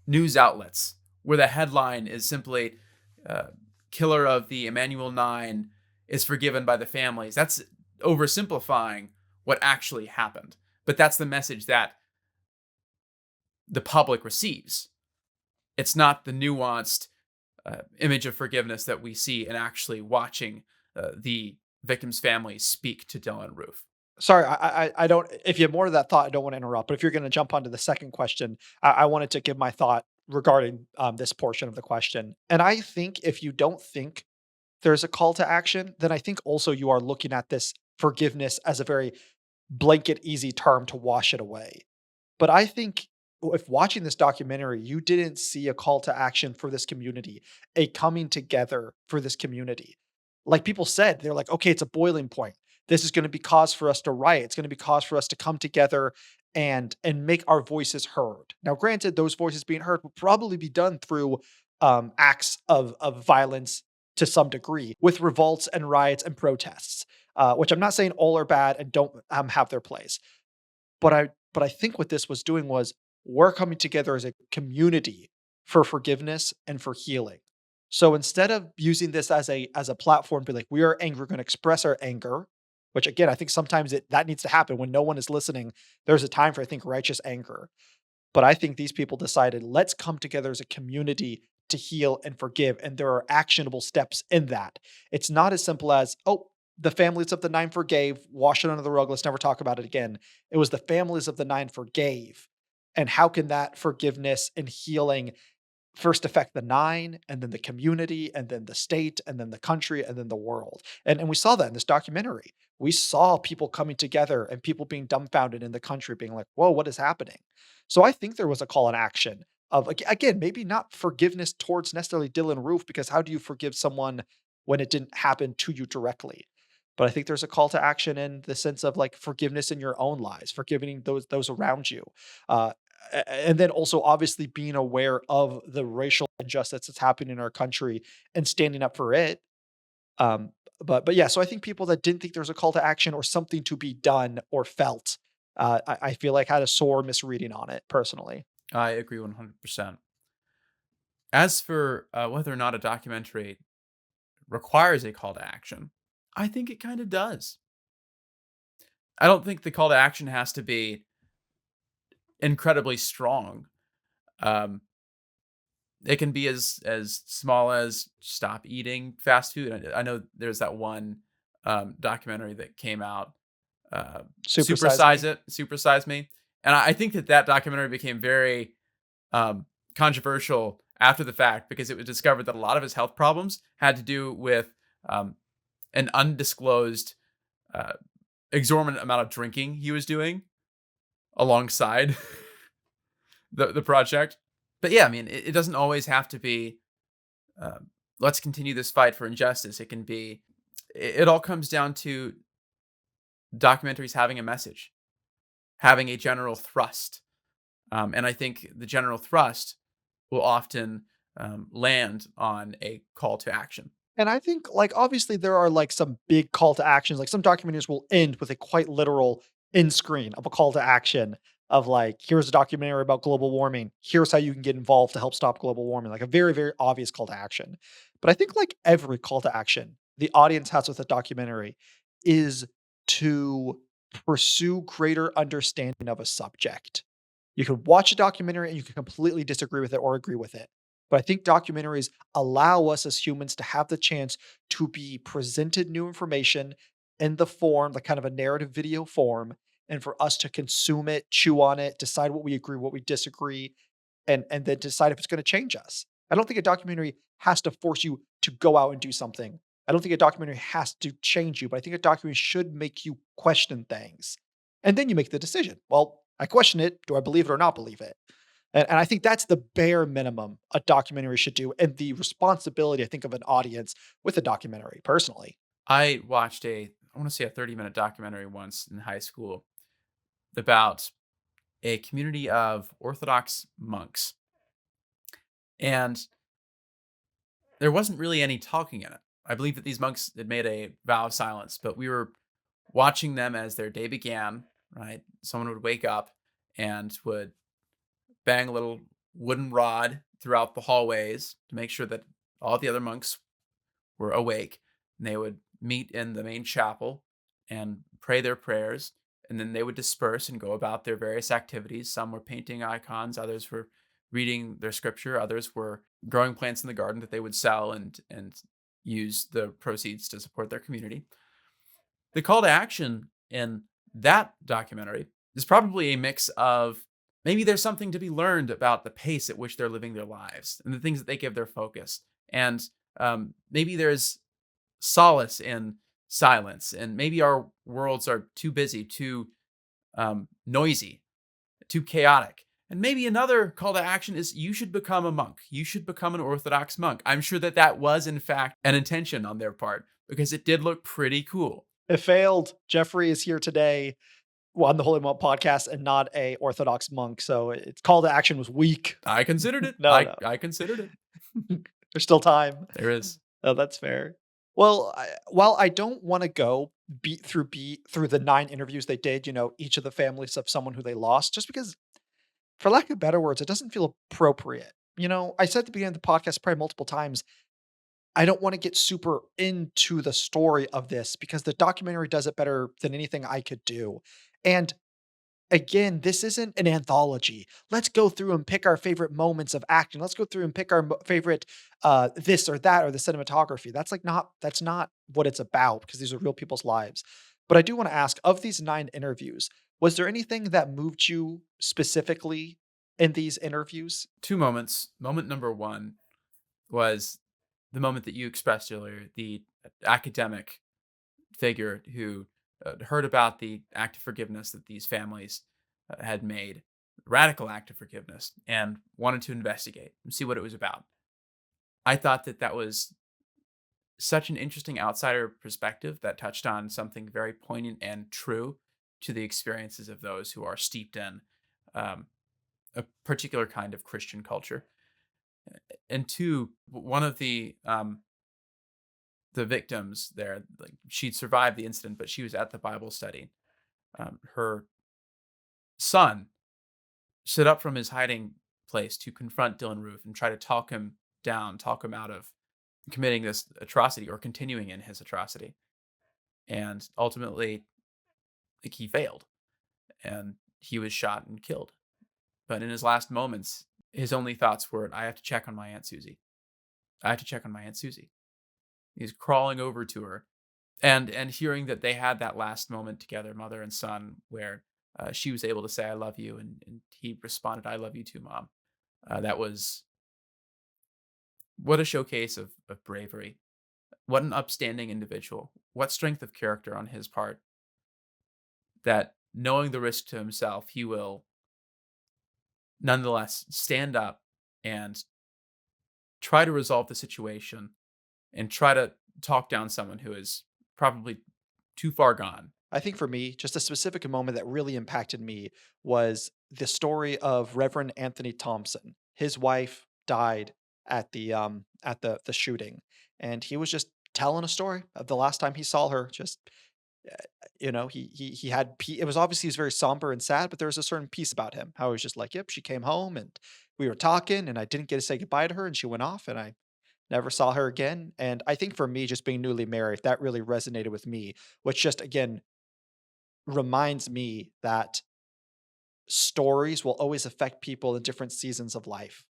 Speaker 6: news outlets, where the headline is simply killer of the Emanuel 9 is forgiven by the families. That's oversimplifying what actually happened. But that's the message that the public receives. It's not the nuanced image of forgiveness that we see in actually watching the victim's family speak to Dylan Roof.
Speaker 5: Sorry, I don't. If you have more to that thought, I don't want to interrupt. But if you're going to jump onto the second question, I wanted to give my thought regarding this portion of the question. And I think if you don't think there's a call to action, then I think also you are looking at this forgiveness as a very blanket, easy term to wash it away. But I think if watching this documentary, you didn't see a call to action for this community, a coming together for this community. Like people said, they're like, okay, it's a boiling point. This is going to be cause for us to riot. It's going to be cause for us to come together and make our voices heard. Now, granted, those voices being heard will probably be done through acts of violence to some degree, with revolts and riots and protests, which I'm not saying all are bad and don't have their place. But I think what this was doing was we're coming together as a community for forgiveness and for healing. So instead of using this as a platform, be like, we are angry, we're going to express our anger, which again, I think sometimes that needs to happen when no one is listening. There's a time for, I think, righteous anger. But I think these people decided, let's come together as a community to heal and forgive. And there are actionable steps in that. It's not as simple as, oh, the families of the nine forgave, wash it under the rug, let's never talk about it again. It was the families of the nine forgave. And how can that forgiveness and healing first affect the nine, and then the community, and then the state, and then the country, and then the world? And we saw that in this documentary. We saw people coming together and people being dumbfounded in the country, being like, whoa, what is happening? So I think there was a call in action of, again, maybe not forgiveness towards necessarily Dylan Roof, because how do you forgive someone when it didn't happen to you directly? But I think there's a call to action in the sense of like forgiveness in your own lives, forgiving those around you. Uh, and then also obviously being aware of the racial injustice that's happening in our country and standing up for it. Um, but yeah, so I think people that didn't think there was a call to action or something to be done or felt, I feel like had a sore misreading on it personally.
Speaker 6: I agree 100%. As for whether or not a documentary requires a call to action, I think it kind of does. I don't think the call to action has to be incredibly strong. Um, it can be as small as stop eating fast food. I know there's that one documentary that came out,
Speaker 5: Supersize me.
Speaker 6: Super Size Me, and I think that documentary became very um, controversial after the fact because it was discovered that a lot of his health problems had to do with um, an undisclosed uh, exorbitant amount of drinking he was doing alongside the project. But yeah, I mean, it doesn't always have to be. Let's continue this fight for injustice. It can be. It all comes down to documentaries having a message, having a general thrust, and I think the general thrust will often land on a call to action.
Speaker 5: And I think, like, obviously there are like some big call to actions. Like some documentaries will end with a quite literal end screen of a call to action of like, here's a documentary about global warming. Here's how you can get involved to help stop global warming. Like a very, very obvious call to action. But I think like every call to action the audience has with a documentary is to pursue greater understanding of a subject. You can watch a documentary and you can completely disagree with it or agree with it. But I think documentaries allow us as humans to have the chance to be presented new information in the form, like kind of a narrative video form, and for us to consume it, chew on it, decide what we agree, what we disagree, and then decide if it's going to change us. I don't think a documentary has to force you to go out and do something. I don't think a documentary has to change you, but I think a documentary should make you question things. And then you make the decision. Well, I question it. Do I believe it or not believe it? And I think that's the bare minimum a documentary should do, and the responsibility, I think, of an audience with a documentary, personally.
Speaker 6: I watched I want to say a 30-minute documentary once in high school about a community of Orthodox monks. And there wasn't really any talking in it. I believe that these monks had made a vow of silence, but we were watching them as their day began, right? Someone would wake up and would bang a little wooden rod throughout the hallways to make sure that all the other monks were awake. And they would meet in the main chapel and pray their prayers. And then they would disperse and go about their various activities. Some were painting icons, others were reading their scripture, others were growing plants in the garden that they would sell and use the proceeds to support their community. The call to action in that documentary is probably a mix of maybe there's something to be learned about the pace at which they're living their lives and the things that they give their focus. And maybe there's solace in silence. And maybe our worlds are too busy, too noisy, too chaotic. And maybe another call to action is you should become a monk. You should become an Orthodox monk. I'm sure that that was, in fact, an intention on their part because it did look pretty cool.
Speaker 5: It failed. Jeffrey is here today on the Holy Monk podcast and not a Orthodox monk. So its call to action was weak.
Speaker 6: I considered it.
Speaker 5: No.
Speaker 6: I considered it.
Speaker 5: There's still time.
Speaker 6: There is.
Speaker 5: Oh, that's fair. Well, while I don't want to go beat through the 9 interviews they did, each of the families of someone who they lost, just because, for lack of better words, it doesn't feel appropriate. I said at the beginning of the podcast probably multiple times, I don't want to get super into the story of this because the documentary does it better than anything I could do. And again, this isn't an anthology. Let's go through and pick our favorite moments of acting. Let's go through and pick our favorite this or that or the cinematography. That's not what it's about because these are real people's lives. But I do want to ask, of these 9 interviews, was there anything that moved you specifically in these interviews?
Speaker 6: 2 moments. Moment number 1 was the moment that you expressed earlier, the academic figure who heard about the act of forgiveness that these families had made, radical act of forgiveness, and wanted to investigate and see what it was about. I thought that that was such an interesting outsider perspective that touched on something very poignant and true to the experiences of those who are steeped in um, a particular kind of Christian culture. And 2, one of the victims there, like she'd survived the incident, but she was at the Bible study. Her son stood up from his hiding place to confront Dylan Roof and try to talk him down, talk him out of committing this atrocity or continuing in his atrocity. And ultimately, like, he failed and he was shot and killed. But in his last moments, his only thoughts were, I have to check on my Aunt Susie. I have to check on my Aunt Susie. He's crawling over to her and hearing that they had that last moment together, mother and son, where she was able to say, I love you. And he responded, I love you too, Mom. That was what a showcase of bravery. What an upstanding individual. What strength of character on his part that knowing the risk to himself, he will nonetheless stand up and try to resolve the situation and try to talk down someone who is probably too far gone.
Speaker 5: I think for me, just a specific moment that really impacted me was the story of Reverend Anthony Thompson. His wife died at the shooting, and he was just telling a story of the last time he saw her. Just he had it was obviously he was very somber and sad, but there was a certain peace about him. How he was just like, yep, she came home and we were talking, and I didn't get to say goodbye to her, and she went off, and I never saw her again. And I think for me, just being newly married, that really resonated with me, which just again reminds me that stories will always affect people in different seasons of life.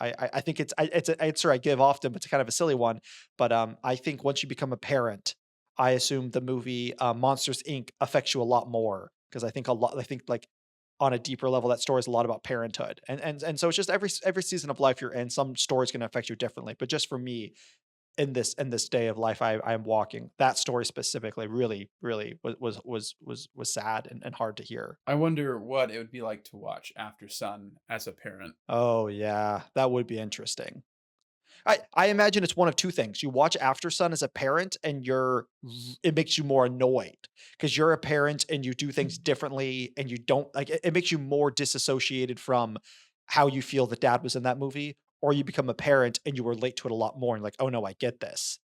Speaker 5: I think it's an answer I give often, but it's kind of a silly one. But I think once you become a parent, I assume the movie Monsters Inc. affects you a lot more because I think a lot. I think like on a deeper level, that story is a lot about parenthood, and so it's just every season of life you're in, some stories can affect you differently. But just for me, in this day of life I'm walking, that story specifically really was sad and hard to hear.
Speaker 6: I wonder what it would be like to watch After Sun as a parent.
Speaker 5: Oh yeah, that would be interesting. I imagine it's one of 2 things. You watch After Sun as a parent and it makes you more annoyed because you're a parent and you do things differently and you don't like it makes you more disassociated from how you feel that dad was in that movie, or you become a parent and you relate to it a lot more and like, "Oh no, I get this.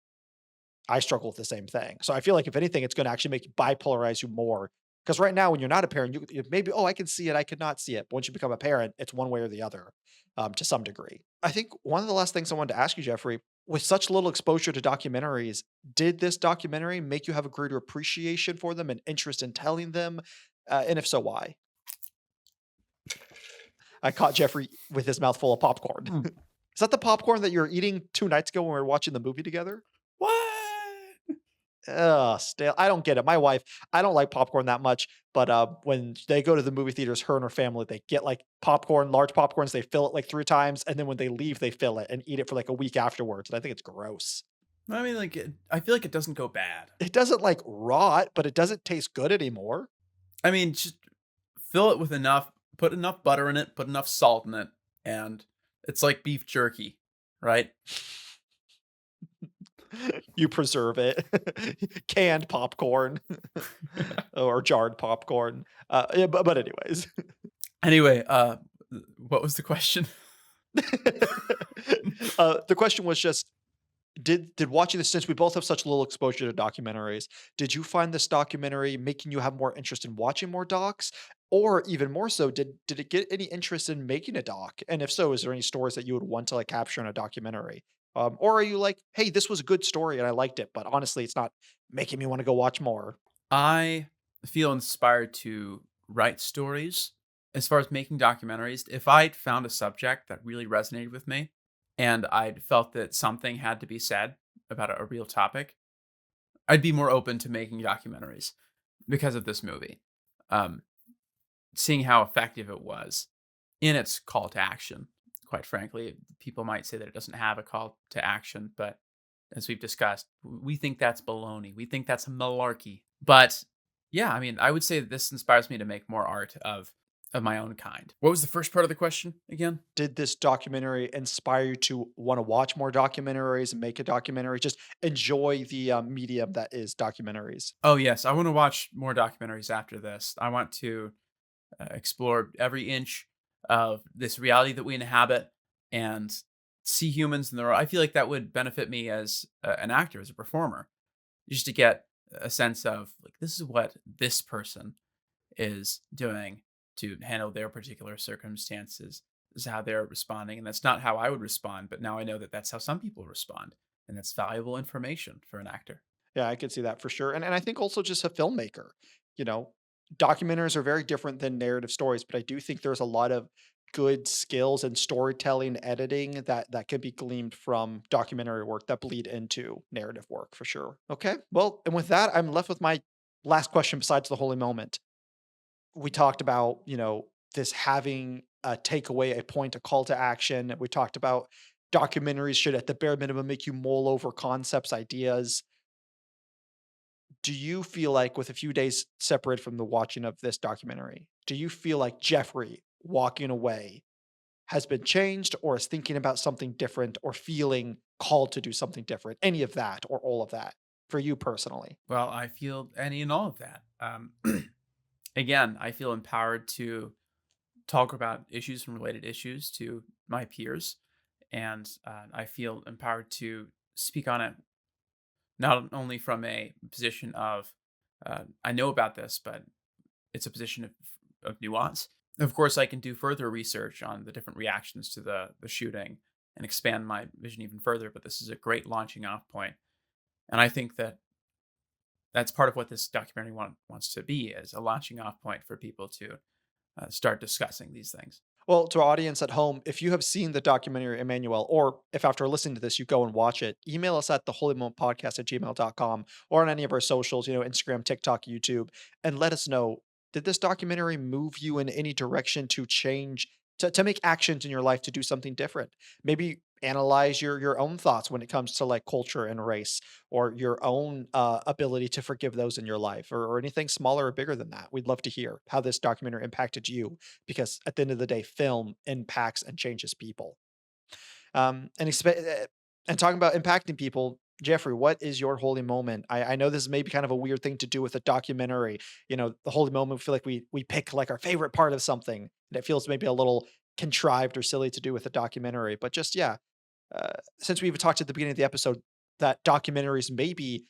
Speaker 5: I struggle with the same thing." So I feel like if anything, it's gonna actually make you bipolarize you more. Because right now, when you're not a parent, you maybe, "Oh, I can see it, I could not see it." But once you become a parent, it's one way or the other, to some degree. I think one of the last things I wanted to ask you, Jeffrey, with such little exposure to documentaries, did this documentary make you have a greater appreciation for them and interest in telling them? And if so, why? I caught Jeffrey with his mouth full of popcorn.
Speaker 6: Mm.
Speaker 5: Is that the popcorn that you were eating 2 nights ago when we were watching the movie together?
Speaker 6: What?
Speaker 5: Ugh, stale. I don't get it. My wife, I don't like popcorn that much, but when they go to the movie theaters, her and her family, they get like popcorn, large popcorns. They fill it like 3 times, and then when they leave, they fill it and eat it for like a week afterwards. And I think it's gross.
Speaker 6: I mean, like, I feel like it doesn't go bad.
Speaker 5: It doesn't like rot, but it doesn't taste good anymore.
Speaker 6: I mean, just fill it with enough, put enough butter in it, put enough salt in it, and it's like beef jerky, right?
Speaker 5: You preserve it, canned popcorn or jarred popcorn. Yeah, but anyways,
Speaker 6: Anyway, what was the question?
Speaker 5: the question was just did watching this, since we both have such little exposure to documentaries, did you find this documentary making you have more interest in watching more docs? Or even more so, did it get any interest in making a doc? And if so, is there any stories that you would want to like capture in a documentary? Or are you like, hey, this was a good story and I liked it, but honestly, it's not making me want to go watch more.
Speaker 6: I feel inspired to write stories. As far as making documentaries, if I'd found a subject that really resonated with me and I'd felt that something had to be said about a real topic, I'd be more open to making documentaries because of this movie. Um, Seeing how effective it was in its call to action. Quite frankly, people might say that it doesn't have a call to action, but as we've discussed, we think that's baloney. We think that's malarkey. But yeah, I mean, I would say that this inspires me to make more art of my own kind. What was the first part of the question again?
Speaker 5: Did this documentary inspire you to want to watch more documentaries and make a documentary? Just enjoy the medium that is documentaries.
Speaker 6: Oh yes, I want to watch more documentaries after this. I want to explore every inch of this reality that we inhabit and see humans in the world. I feel like that would benefit me as an actor, as a performer, just to get a sense of like this is what this person is doing to handle their particular circumstances. This is how they're responding, and that's not how I would respond. But now I know that that's how some people respond, and that's valuable information for an actor.
Speaker 5: Yeah, I could see that for sure. And I think also just a filmmaker, you know, documentaries are very different than narrative stories, but I do think there's a lot of good skills in storytelling, editing that can be gleaned from documentary work that bleed into narrative work for sure. Okay. Well, and with that, I'm left with my last question besides the holy moment. We talked about, this having a takeaway, a point, a call to action. We talked about documentaries should at the bare minimum make you mull over concepts, ideas. Do you feel like with a few days separated from the watching of this documentary, do you feel like Jeffrey walking away has been changed or is thinking about something different or feeling called to do something different? Any of that or all of that for you personally?
Speaker 6: Well, I feel any and all of that. Again, I feel empowered to talk about issues and related issues to my peers, and I feel empowered to speak on it not only from a position of I know about this, but it's a position of nuance. Of course, I can do further research on the different reactions to the shooting and expand my vision even further. But this is a great launching off point, and I think that that's part of what this documentary wants to be is a launching off point for people to start discussing these things.
Speaker 5: Well, to our audience at home, if you have seen the documentary Emmanuel, or if after listening to this you go and watch it, email us at theholymomentpodcast@gmail.com or on any of our socials, Instagram, TikTok, YouTube, and let us know, did this documentary move you in any direction to change, to make actions in your life to do something different? Maybe analyze your own thoughts when it comes to like culture and race, or your own ability to forgive those in your life, or anything smaller or bigger than that. We'd love to hear how this documentary impacted you, because at the end of the day, film impacts and changes people. And talking about impacting people, Jeffrey, what is your holy moment? I know this is maybe kind of a weird thing to do with a documentary. The holy moment, we feel like we pick like our favorite part of something, and it feels maybe a little contrived or silly to do with a documentary. But just yeah, since we even talked at the beginning of the episode that documentaries maybe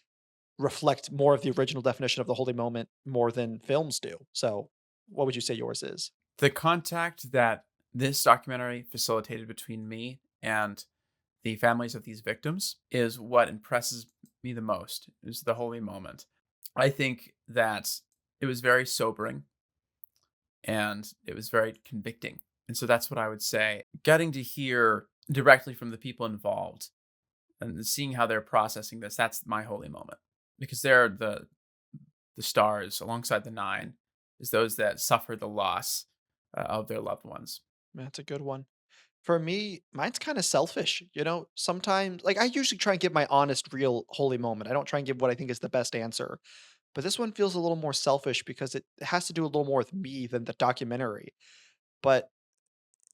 Speaker 5: reflect more of the original definition of the holy moment more than films do. So, what would you say yours is?
Speaker 6: The contact that this documentary facilitated between me and the families of these victims is what impresses me the most, is the holy moment. I think that it was very sobering and it was very convicting. And so that's what I would say. Getting to hear directly from the people involved and seeing how they're processing this, that's my holy moment. because they're the stars alongside the nine, is those that suffer the loss of their loved ones.
Speaker 5: That's a good one. For me, mine's kind of selfish. Sometimes, like, I usually try and give my honest, real, holy moment. I don't try and give what I think is the best answer. But this one feels a little more selfish because it has to do a little more with me than the documentary. But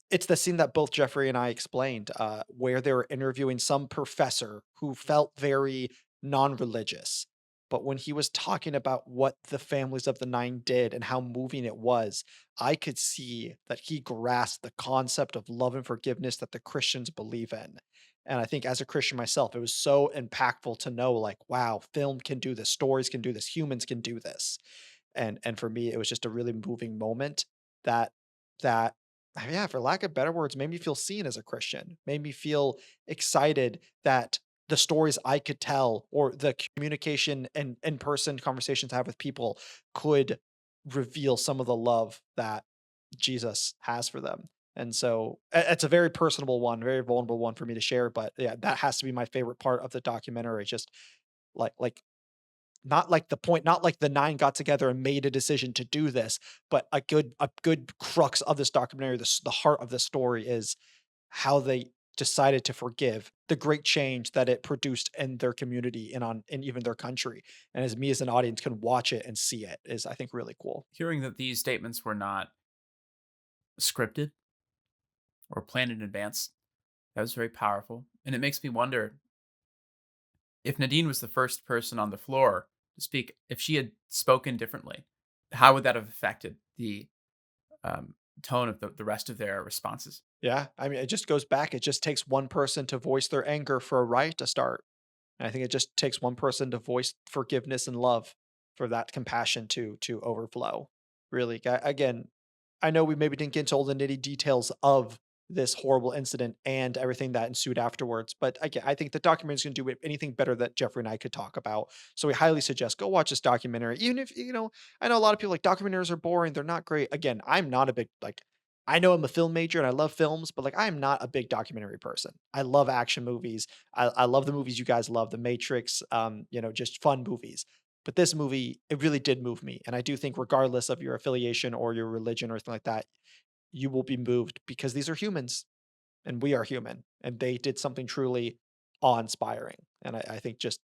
Speaker 5: it's the scene that both Jeffrey and I explained, where they were interviewing some professor who felt very non-religious. But when he was talking about what the families of the nine did and how moving it was, I could see that he grasped the concept of love and forgiveness that the Christians believe in. And I think as a Christian myself, it was so impactful to know, like, wow, film can do this, stories can do this, humans can do this. And for me, it was just a really moving moment that that yeah, for lack of better words, made me feel seen as a Christian, made me feel excited that the stories I could tell or the communication and in-person conversations I have with people could reveal some of the love that Jesus has for them. And so it's a very personable one, very vulnerable one for me to share. But yeah, that has to be my favorite part of the documentary. Just like not like the point, not like the 9 got together and made a decision to do this, but a good crux of this documentary, the heart of the story is how they decided to forgive, the great change that it produced in their community and in even their country. And as me as an audience can watch it and see it is, I think, really cool.
Speaker 6: Hearing that these statements were not scripted or planned in advance, that was very powerful. And it makes me wonder if Nadine was the first person on the floor to speak, if she had spoken differently, how would that have affected the um, tone of the rest of their responses?
Speaker 5: Yeah. I mean, it just goes back. It just takes one person to voice their anger for a riot to start. And I think it just takes one person to voice forgiveness and love for that compassion to overflow. Really, again, I know we maybe didn't get into all the nitty details of this horrible incident and everything that ensued afterwards, but again, I think the documentary is going to do anything better that Jeffrey and I could talk about. So we highly suggest go watch this documentary. Even if I know a lot of people like documentaries are boring; they're not great. Again, I'm not a big like. I know I'm a film major and I love films, but like I am not a big documentary person. I love action movies. I love the movies you guys love, The Matrix, just fun movies. But this movie, it really did move me. And I do think, regardless of your affiliation or your religion or anything like that, you will be moved because these are humans and we are human. And they did something truly awe inspiring. And I think just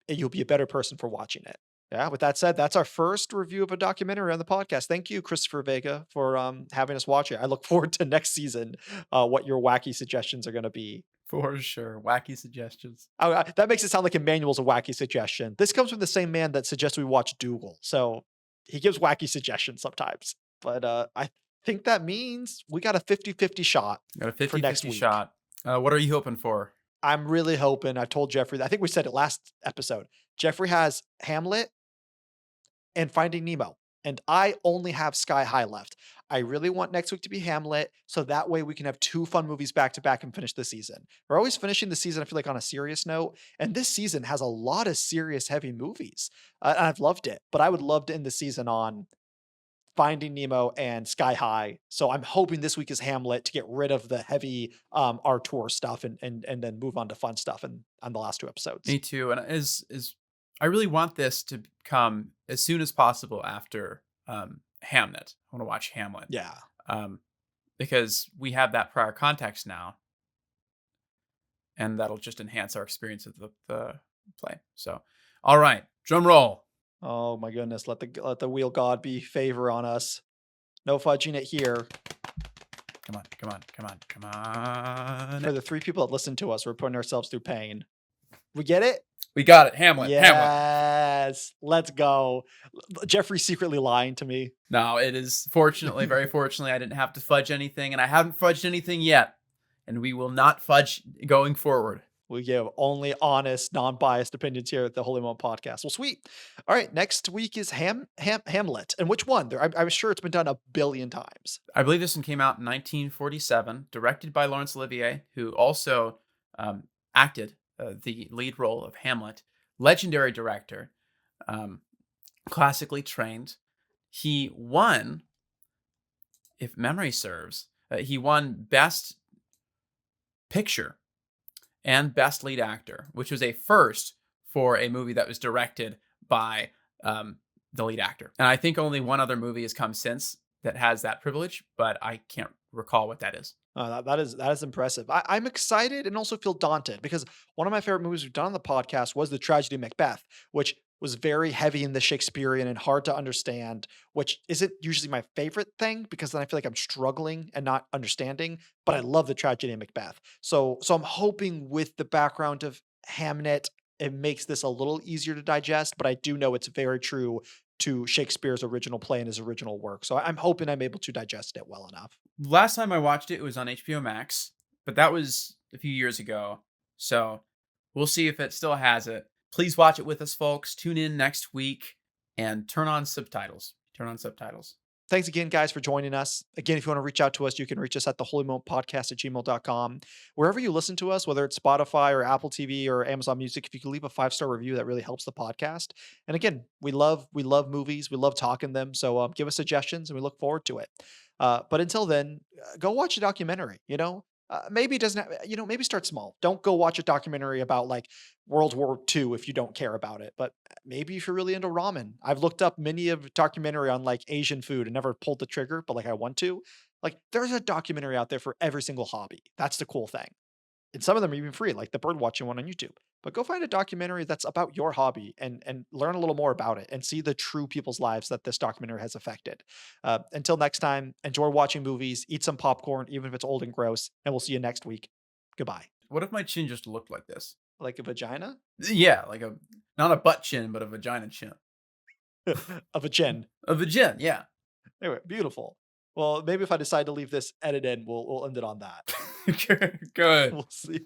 Speaker 5: you'll be a better person for watching it. Yeah, with that said, that's our first review of a documentary on the podcast. Thank you, Christopher Vega, for having us watch it. I look forward to next season, what your wacky suggestions are going to be.
Speaker 6: For sure. Wacky suggestions.
Speaker 5: Oh, that makes it sound like Emmanuel's a wacky suggestion. This comes from the same man that suggests we watch Dougal. So he gives wacky suggestions sometimes. But I think that means we got a 50-50 shot
Speaker 6: Got a
Speaker 5: for next
Speaker 6: 50-50
Speaker 5: week.
Speaker 6: shot. What are you hoping for?
Speaker 5: I'm really hoping, I told Jeffrey, I think we said it last episode. Jeffrey has Hamlet and Finding Nemo. And I only have Sky High left. I really want next week to be Hamlet, so that way we can have 2 fun movies back to back and finish the season. We're always finishing the season, I feel like, on a serious note, and this season has a lot of serious, heavy movies. And I've loved it, but I would love to end the season on Finding Nemo and Sky High. So I'm hoping this week is Hamlet to get rid of the heavy Artur stuff and then move on to fun stuff on the last 2 episodes.
Speaker 6: Me too. And is I really want this to come as soon as possible after Hamlet. I want to watch Hamlet.
Speaker 5: Yeah.
Speaker 6: Because we have that prior context now, and that'll just enhance our experience of the play. So, all right, drum roll.
Speaker 5: Oh my goodness, let the wheel god be favor on us. No fudging it here.
Speaker 6: Come on, come on, come on, come on.
Speaker 5: For the 3 people that listen to us, we're putting ourselves through pain. We get it?
Speaker 6: We got it. Hamlet. Hamlet.
Speaker 5: Yes. Let's go. Jeffrey's secretly lying to me.
Speaker 6: No, it is fortunately, very fortunately, I didn't have to fudge anything, and I haven't fudged anything yet. And we will not fudge going forward.
Speaker 5: We give only honest, non-biased opinions here at the Holy Moment Podcast. Well, sweet. All right, next week is Hamlet. And which one? I'm sure it's been done a billion times.
Speaker 6: I believe this one came out in 1947, directed by Laurence Olivier, who also acted the lead role of Hamlet. Legendary director, classically trained. He won, if memory serves, he won Best Picture and Best Lead Actor, which was a first for a movie that was directed by the lead actor. And I think only one other movie has come since that has that privilege, but I can't recall what that is.
Speaker 5: That is impressive. I'm excited and also feel daunted because one of my favorite movies we've done on the podcast was the tragedy Macbeth, which was very heavy in the Shakespearean and hard to understand, which isn't usually my favorite thing because then I feel like I'm struggling and not understanding. But I love the tragedy of Macbeth. So I'm hoping with the background of Hamnet, it makes this a little easier to digest. But I do know it's very true to Shakespeare's original play and his original work. So I'm hoping I'm able to digest it well enough.
Speaker 6: Last time I watched it, it was on HBO Max, but that was a few years ago. So we'll see if it still has it. Please watch it with us, folks. Tune in next week and turn on subtitles. Turn on subtitles.
Speaker 5: Thanks again, guys, for joining us. Again, if you want to reach out to us, you can reach us at theholymomentpodcast@gmail.com. Wherever you listen to us, whether it's Spotify or Apple TV or Amazon Music, if you can leave a 5-star review, that really helps the podcast. And again, we love movies. We love talking them. So give us suggestions and we look forward to it. But until then, go watch a documentary, maybe it doesn't have, maybe start small. Don't go watch a documentary about like World War II if you don't care about it. But maybe if you're really into ramen. I've looked up many of documentary on like Asian food and never pulled the trigger, but like I want to. Like there's a documentary out there for every single hobby. That's the cool thing. And some of them are even free, like the bird watching one on YouTube. But go find a documentary that's about your hobby and learn a little more about it and see the true people's lives that this documentary has affected. Until next time, enjoy watching movies, eat some popcorn, even if it's old and gross, and we'll see you next week. Goodbye.
Speaker 6: What if my chin just looked like this?
Speaker 5: Like a vagina
Speaker 6: Yeah, like a not a butt chin, but a vagina chin.
Speaker 5: of a chin.
Speaker 6: A vagina, yeah.
Speaker 5: Anyway, beautiful. Well, maybe if I decide to leave this edit in, we'll end it on that.
Speaker 6: Good.
Speaker 5: We'll see.